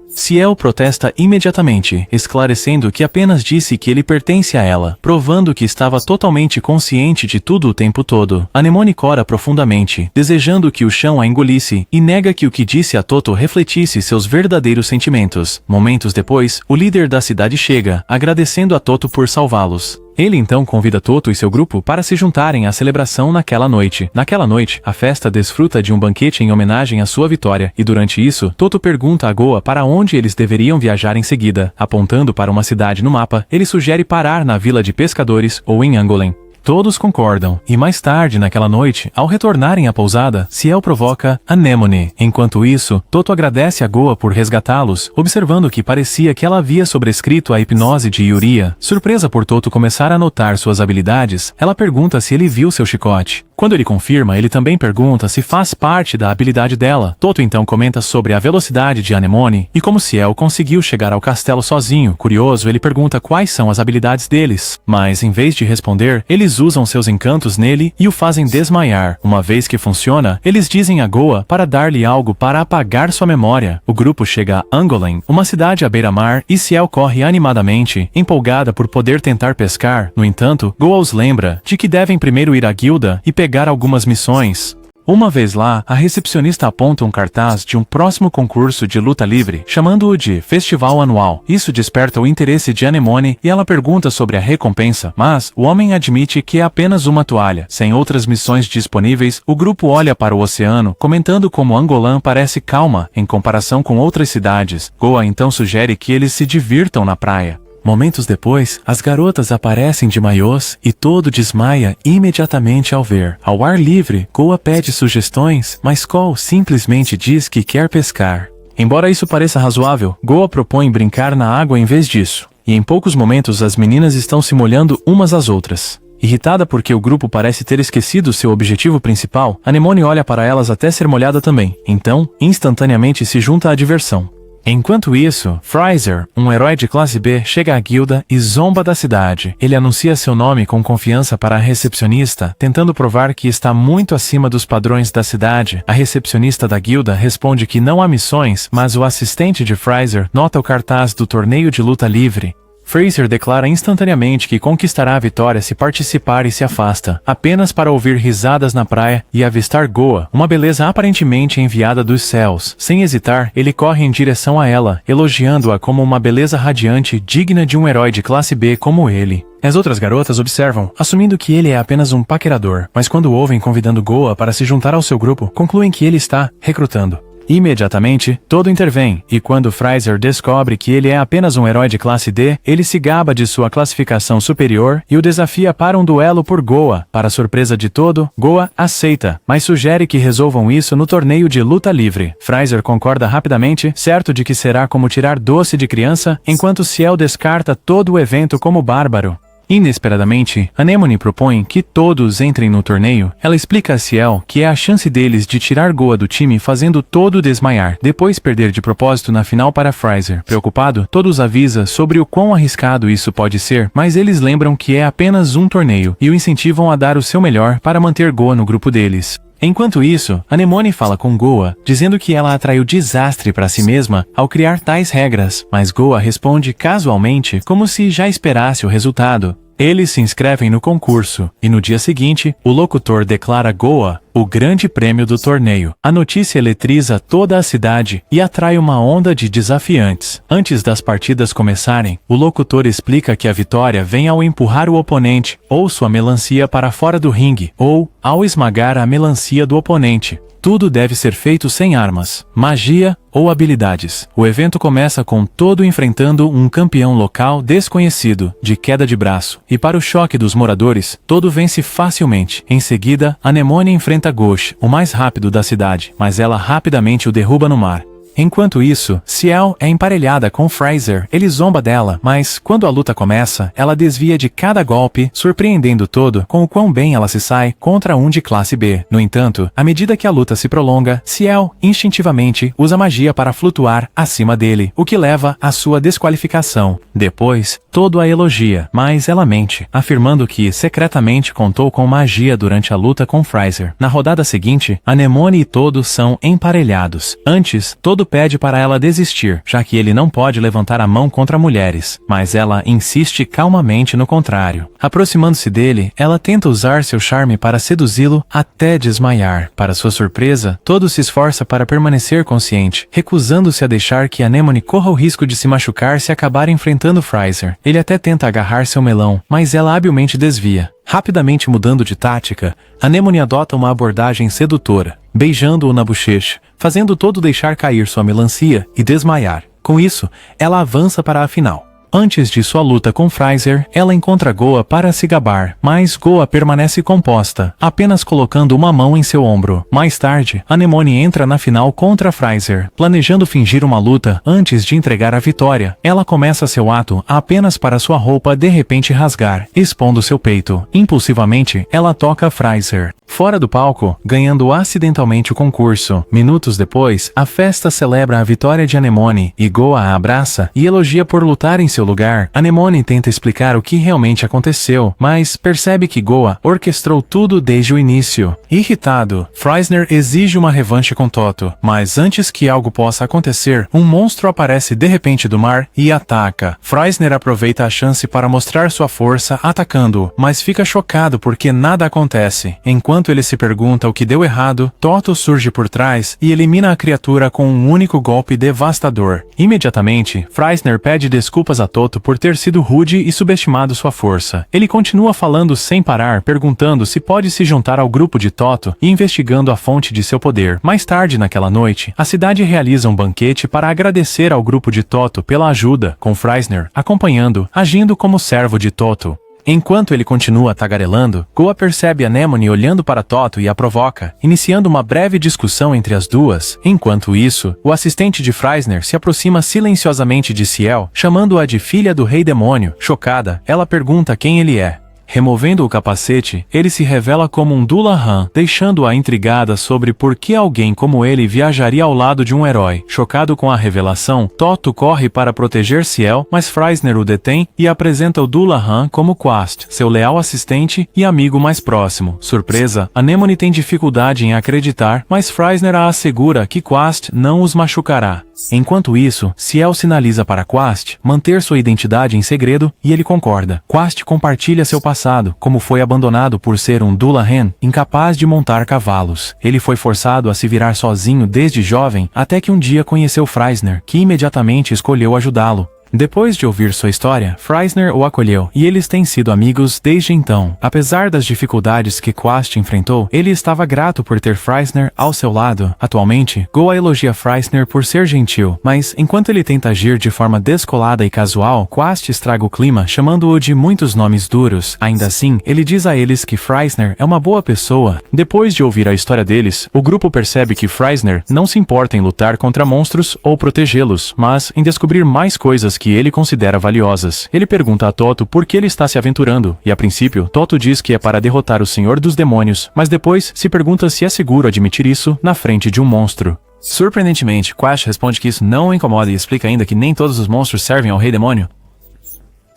Ciel protesta imediatamente, esclarecendo que apenas disse que ele pertence a ela, provando que estava totalmente consciente de tudo o tempo todo. Anemone cora profundamente, desejando que o chão a engolisse, e nega que o que disse a Toto refletisse seus verdadeiros sentimentos. Momentos depois, o líder da cidade chega, agradecendo a Toto por salvá-los. Ele então convida Toto e seu grupo para se juntarem à celebração naquela noite. Naquela noite, a festa desfruta de um banquete em homenagem à sua vitória, e durante isso, Toto pergunta a Goa para onde eles deveriam viajar em seguida. Apontando para uma cidade no mapa, ele sugere parar na vila de pescadores ou em Angolen. Todos concordam, e mais tarde naquela noite, ao retornarem à pousada, Ciel provoca Anemone. Enquanto isso, Toto agradece a Goa por resgatá-los, observando que parecia que ela havia sobrescrito a hipnose de Yuria. Surpresa por Toto começar a notar suas habilidades, ela pergunta se ele viu seu chicote. Quando ele confirma, ele também pergunta se faz parte da habilidade dela. Toto então comenta sobre a velocidade de Anemone e como Ciel conseguiu chegar ao castelo sozinho. Curioso, ele pergunta quais são as habilidades deles. Mas, em vez de responder, eles usam seus encantos nele e o fazem desmaiar. Uma vez que funciona, eles dizem a Goa para dar-lhe algo para apagar sua memória. O grupo chega a Angolen, uma cidade à beira-mar, e Ciel corre animadamente, empolgada por poder tentar pescar. No entanto, Goa os lembra de que devem primeiro ir à guilda e pegar algumas missões. Uma vez lá, a recepcionista aponta um cartaz de um próximo concurso de luta livre, chamando-o de Festival Anual. Isso desperta o interesse de Anemone e ela pergunta sobre a recompensa, mas o homem admite que é apenas uma toalha. Sem outras missões disponíveis, o grupo olha para o oceano, comentando como Angolan parece calma em comparação com outras cidades. Goa então sugere que eles se divirtam na praia. Momentos depois, as garotas aparecem de maiôs e todo desmaia imediatamente ao ver. Ao ar livre, Goa pede sugestões, mas Cole simplesmente diz que quer pescar. Embora isso pareça razoável, Goa propõe brincar na água em vez disso. E em poucos momentos as meninas estão se molhando umas às outras. Irritada porque o grupo parece ter esquecido seu objetivo principal, Anemone olha para elas até ser molhada também. Então, instantaneamente se junta à diversão. Enquanto isso, Fraser, um herói de classe B, chega à guilda e zomba da cidade. Ele anuncia seu nome com confiança para a recepcionista, tentando provar que está muito acima dos padrões da cidade. A recepcionista da guilda responde que não há missões, mas o assistente de Fraser nota o cartaz do torneio de luta livre. Fraser declara instantaneamente que conquistará a vitória se participar e se afasta, apenas para ouvir risadas na praia e avistar Goa, uma beleza aparentemente enviada dos céus. Sem hesitar, ele corre em direção a ela, elogiando-a como uma beleza radiante digna de um herói de classe B como ele. As outras garotas observam, assumindo que ele é apenas um paquerador, mas quando o ouvem convidando Goa para se juntar ao seu grupo, concluem que ele está recrutando. Imediatamente, todo intervém, e quando Fraser descobre que ele é apenas um herói de classe D, ele se gaba de sua classificação superior e o desafia para um duelo por Goa. Para surpresa de todo, Goa aceita, mas sugere que resolvam isso no torneio de luta livre. Fraser concorda rapidamente, certo de que será como tirar doce de criança, enquanto Ciel descarta todo o evento como bárbaro. Inesperadamente, Anemone propõe que todos entrem no torneio. Ela explica a Ciel que é a chance deles de tirar Goa do time fazendo todo desmaiar, depois perder de propósito na final para Fraser. Preocupado, todos avisa sobre o quão arriscado isso pode ser, mas eles lembram que é apenas um torneio e o incentivam a dar o seu melhor para manter Goa no grupo deles. Enquanto isso, Anemone fala com Goa, dizendo que ela atraiu desastre para si mesma ao criar tais regras, mas Goa responde casualmente como se já esperasse o resultado. Eles se inscrevem no concurso, e no dia seguinte, o locutor declara Goa o grande prêmio do torneio. A notícia eletriza toda a cidade e atrai uma onda de desafiantes. Antes das partidas começarem, o locutor explica que a vitória vem ao empurrar o oponente ou sua melancia para fora do ringue, ou ao esmagar a melancia do oponente. tudo deve ser feito sem armas, magia ou habilidades. O evento começa com Todo enfrentando um campeão local desconhecido, de queda de braço, e para o choque dos moradores, Todo vence facilmente. Em seguida, Anemone enfrenta Ghosh, o mais rápido da cidade, mas ela rapidamente o derruba no mar. Enquanto isso, Ciel é emparelhada com Fraser. Ele zomba dela, mas quando a luta começa, ela desvia de cada golpe, surpreendendo Todo com o quão bem ela se sai contra um de classe B. No entanto, à medida que a luta se prolonga, Ciel instintivamente usa magia para flutuar acima dele, o que leva à sua desqualificação. Depois, Todo a elogia, mas ela mente, afirmando que secretamente contou com magia durante a luta com Fraser. Na rodada seguinte, Anemone e Todo são emparelhados. Antes, Todo pede para ela desistir, já que ele não pode levantar a mão contra mulheres, mas ela insiste calmamente no contrário. Aproximando-se dele, ela tenta usar seu charme para seduzi-lo até desmaiar. Para sua surpresa, Todo se esforça para permanecer consciente, recusando-se a deixar que Anemone corra o risco de se machucar se acabar enfrentando Fraser. Ele até tenta agarrar seu melão, mas ela habilmente desvia. Rapidamente mudando de tática, Anemone adota uma abordagem sedutora, beijando-o na bochecha, fazendo Todo deixar cair sua melancia e desmaiar. Com isso, ela avança para a final. Antes de sua luta com Fraser, ela encontra Goa para se gabar, mas Goa permanece composta, apenas colocando uma mão em seu ombro. Mais tarde, Anemone entra na final contra Fraser, planejando fingir uma luta antes de entregar a vitória. Ela começa seu ato apenas para sua roupa de repente rasgar, expondo seu peito. Impulsivamente, ela toca Fraser fora do palco, ganhando acidentalmente o concurso. Minutos depois, a festa celebra a vitória de Anemone, e Goa a abraça e elogia por lutar em seu lugar. Anemone tenta explicar o que realmente aconteceu, mas percebe que Goa orquestrou tudo desde o início. Irritado, Fraser exige uma revanche com Toto, mas antes que algo possa acontecer, um monstro aparece de repente do mar e ataca. Fraser aproveita a chance para mostrar sua força atacando-o, mas fica chocado porque nada acontece. Enquanto ele se pergunta o que deu errado, Toto surge por trás e elimina a criatura com um único golpe devastador. Imediatamente, Fraser pede desculpas a Toto por ter sido rude e subestimado sua força. Ele continua falando sem parar, perguntando se pode se juntar ao grupo de Toto e investigando a fonte de seu poder. Mais tarde naquela noite, a cidade realiza um banquete para agradecer ao grupo de Toto pela ajuda, com Fraser acompanhando, agindo como servo de Toto. Enquanto ele continua tagarelando, Goa percebe Anemone olhando para Toto e a provoca, iniciando uma breve discussão entre as duas. Enquanto isso, o assistente de Fraser se aproxima silenciosamente de Ciel, chamando-a de filha do rei demônio. Chocada, ela pergunta quem ele é. Removendo o capacete, ele se revela como um Dullahan, deixando-a intrigada sobre por que alguém como ele viajaria ao lado de um herói. Chocado com a revelação, Toto corre para proteger Ciel, mas Fraser o detém e apresenta o Dullahan como Quast, seu leal assistente e amigo mais próximo. Surpresa, Anemone tem dificuldade em acreditar, mas Fraser a assegura que Quast não os machucará. Enquanto isso, Ciel sinaliza para Quast manter sua identidade em segredo e ele concorda. Quast compartilha seu passado, como foi abandonado por ser um Dullahan, incapaz de montar cavalos. Ele foi forçado a se virar sozinho desde jovem, até que um dia conheceu Fraser, que imediatamente escolheu ajudá-lo. Depois de ouvir sua história, Fraser o acolheu, e eles têm sido amigos desde então. Apesar das dificuldades que Quast enfrentou, ele estava grato por ter Fraser ao seu lado. Atualmente, Goa elogia Fraser por ser gentil, mas enquanto ele tenta agir de forma descolada e casual, Quast estraga o clima, chamando-o de muitos nomes duros. Ainda assim, ele diz a eles que Fraser é uma boa pessoa. Depois de ouvir a história deles, o grupo percebe que Fraser não se importa em lutar contra monstros ou protegê-los, mas em descobrir mais coisas que ele considera valiosas. Ele pergunta a Toto por que ele está se aventurando, e a princípio, Toto diz que é para derrotar o Senhor dos Demônios, mas depois se pergunta se é seguro admitir isso na frente de um monstro. Surpreendentemente, Quast responde que isso não o incomoda e explica ainda que nem todos os monstros servem ao Rei Demônio.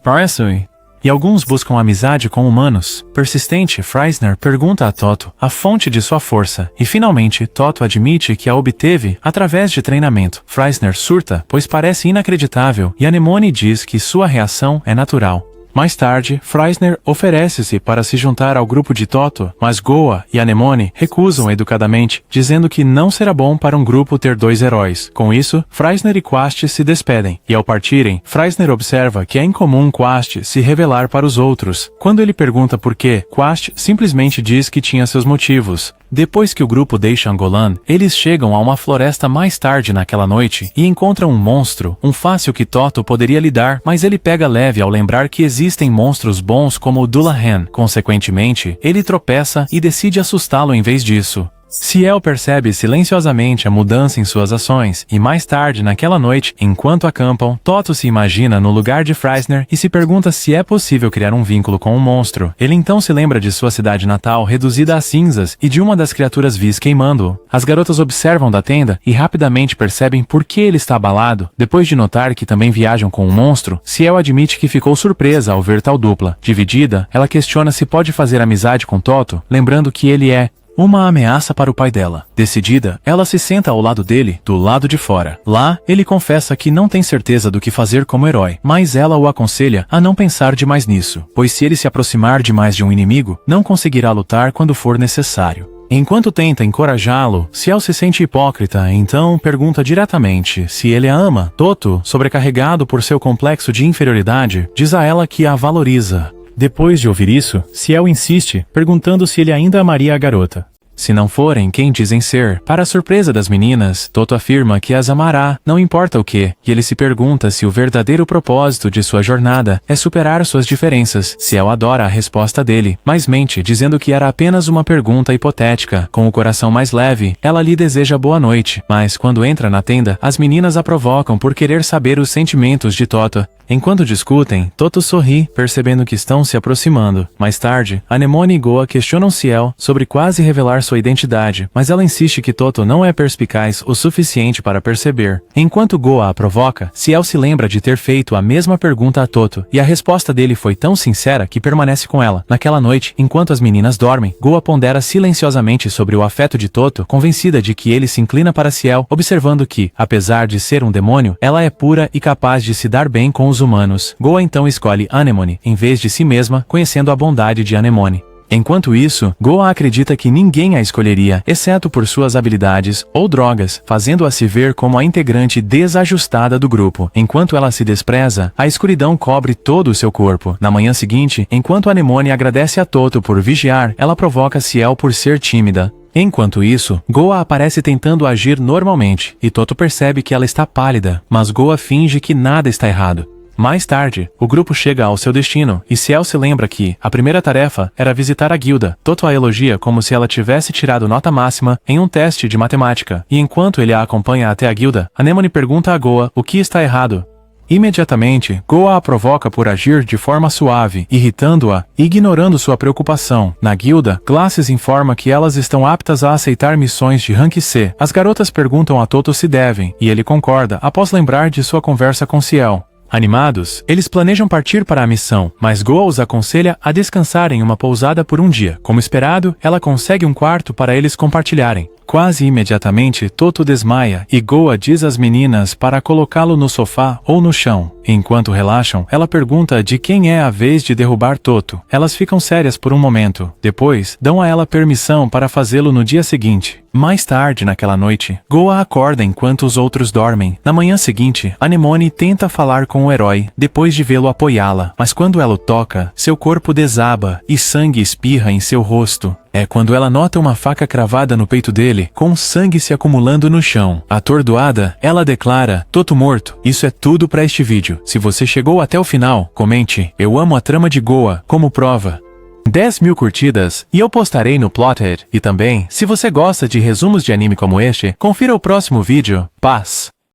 Parece. E alguns buscam amizade com humanos. Persistente, Fraser pergunta a Toto a fonte de sua força, e finalmente Toto admite que a obteve através de treinamento. Fraser surta, pois parece inacreditável, e Anemone diz que sua reação é natural. Mais tarde, Freisner oferece-se para se juntar ao grupo de Toto, mas Goa e Anemone recusam educadamente, dizendo que não será bom para um grupo ter dois heróis. Com isso, Freisner e Quast se despedem, e ao partirem, Freisner observa que é incomum Quast se revelar para os outros. Quando ele pergunta por quê, Quast simplesmente diz que tinha seus motivos. Depois que o grupo deixa Angolan, eles chegam a uma floresta mais tarde naquela noite e encontram um monstro, um fácil que Toto poderia lidar, mas ele pega leve ao lembrar que existem monstros bons como o Dullahan. Consequentemente, ele tropeça e decide assustá-lo em vez disso. Ciel percebe silenciosamente a mudança em suas ações, e mais tarde naquela noite, enquanto acampam, Toto se imagina no lugar de Freisner e se pergunta se é possível criar um vínculo com um monstro. Ele então se lembra de sua cidade natal reduzida a cinzas e de uma das criaturas vis queimando-o. As garotas observam da tenda e rapidamente percebem por que ele está abalado. Depois de notar que também viajam com um monstro, Ciel admite que ficou surpresa ao ver tal dupla. Dividida, ela questiona se pode fazer amizade com Toto, lembrando que ele é uma ameaça para o pai dela. Decidida, ela se senta ao lado dele, do lado de fora. Lá, ele confessa que não tem certeza do que fazer como herói, mas ela o aconselha a não pensar demais nisso, pois se ele se aproximar demais de um inimigo, não conseguirá lutar quando for necessário. Enquanto tenta encorajá-lo, Ciel se sente hipócrita, então pergunta diretamente se ele a ama. Toto, sobrecarregado por seu complexo de inferioridade, diz a ela que a valoriza. Depois de ouvir isso, Ciel insiste, perguntando se ele ainda amaria a garota. Se não forem quem dizem ser, para a surpresa das meninas, Toto afirma que as amará, não importa o que, e ele se pergunta se o verdadeiro propósito de sua jornada é superar suas diferenças. Ciel adora a resposta dele, mas mente, dizendo que era apenas uma pergunta hipotética. Com o coração mais leve, ela lhe deseja boa noite, mas quando entra na tenda, as meninas a provocam por querer saber os sentimentos de Toto. Enquanto discutem, Toto sorri, percebendo que estão se aproximando. Mais tarde, Anemone e Goa questionam Ciel sobre quase revelar sua identidade, mas ela insiste que Toto não é perspicaz o suficiente para perceber. Enquanto Goa a provoca, Ciel se lembra de ter feito a mesma pergunta a Toto, e a resposta dele foi tão sincera que permanece com ela. Naquela noite, enquanto as meninas dormem, Goa pondera silenciosamente sobre o afeto de Toto, convencida de que ele se inclina para Ciel, observando que, apesar de ser um demônio, ela é pura e capaz de se dar bem com os humanos. Goa então escolhe Anemone, em vez de si mesma, conhecendo a bondade de Anemone. Enquanto isso, Goa acredita que ninguém a escolheria, exceto por suas habilidades ou drogas, fazendo-a se ver como a integrante desajustada do grupo. Enquanto ela se despreza, a escuridão cobre todo o seu corpo. Na manhã seguinte, enquanto Anemone agradece a Toto por vigiar, ela provoca Ciel por ser tímida. Enquanto isso, Goa aparece tentando agir normalmente, e Toto percebe que ela está pálida, mas Goa finge que nada está errado. Mais tarde, o grupo chega ao seu destino, e Ciel se lembra que a primeira tarefa era visitar a guilda. Toto a elogia como se ela tivesse tirado nota máxima em um teste de matemática, e enquanto ele a acompanha até a guilda, Anemone pergunta a Goa o que está errado. Imediatamente, Goa a provoca por agir de forma suave, irritando-a e ignorando sua preocupação. Na guilda, Glasses informa que elas estão aptas a aceitar missões de rank C. As garotas perguntam a Toto se devem, e ele concorda após lembrar de sua conversa com Ciel. Animados, eles planejam partir para a missão, mas Goa os aconselha a descansar em uma pousada por um dia. Como esperado, ela consegue um quarto para eles compartilharem. Quase imediatamente, Toto desmaia e Goa diz às meninas para colocá-lo no sofá ou no chão. Enquanto relaxam, ela pergunta de quem é a vez de derrubar Toto. Elas ficam sérias por um momento. Depois, dão a ela permissão para fazê-lo no dia seguinte. Mais tarde naquela noite, Goa acorda enquanto os outros dormem. Na manhã seguinte, Anemone tenta falar com o herói, depois de vê-lo apoiá-la. Mas quando ela o toca, seu corpo desaba e sangue espirra em seu rosto. É quando ela nota uma faca cravada no peito dele, com sangue se acumulando no chão. Atordoada, ela declara, Toto morto. Isso é tudo para este vídeo. Se você chegou até o final, comente, eu amo a trama de Goa, como prova. 10.000 curtidas, e eu postarei no Plotted. E também, se você gosta de resumos de anime como este, confira o próximo vídeo. Paz!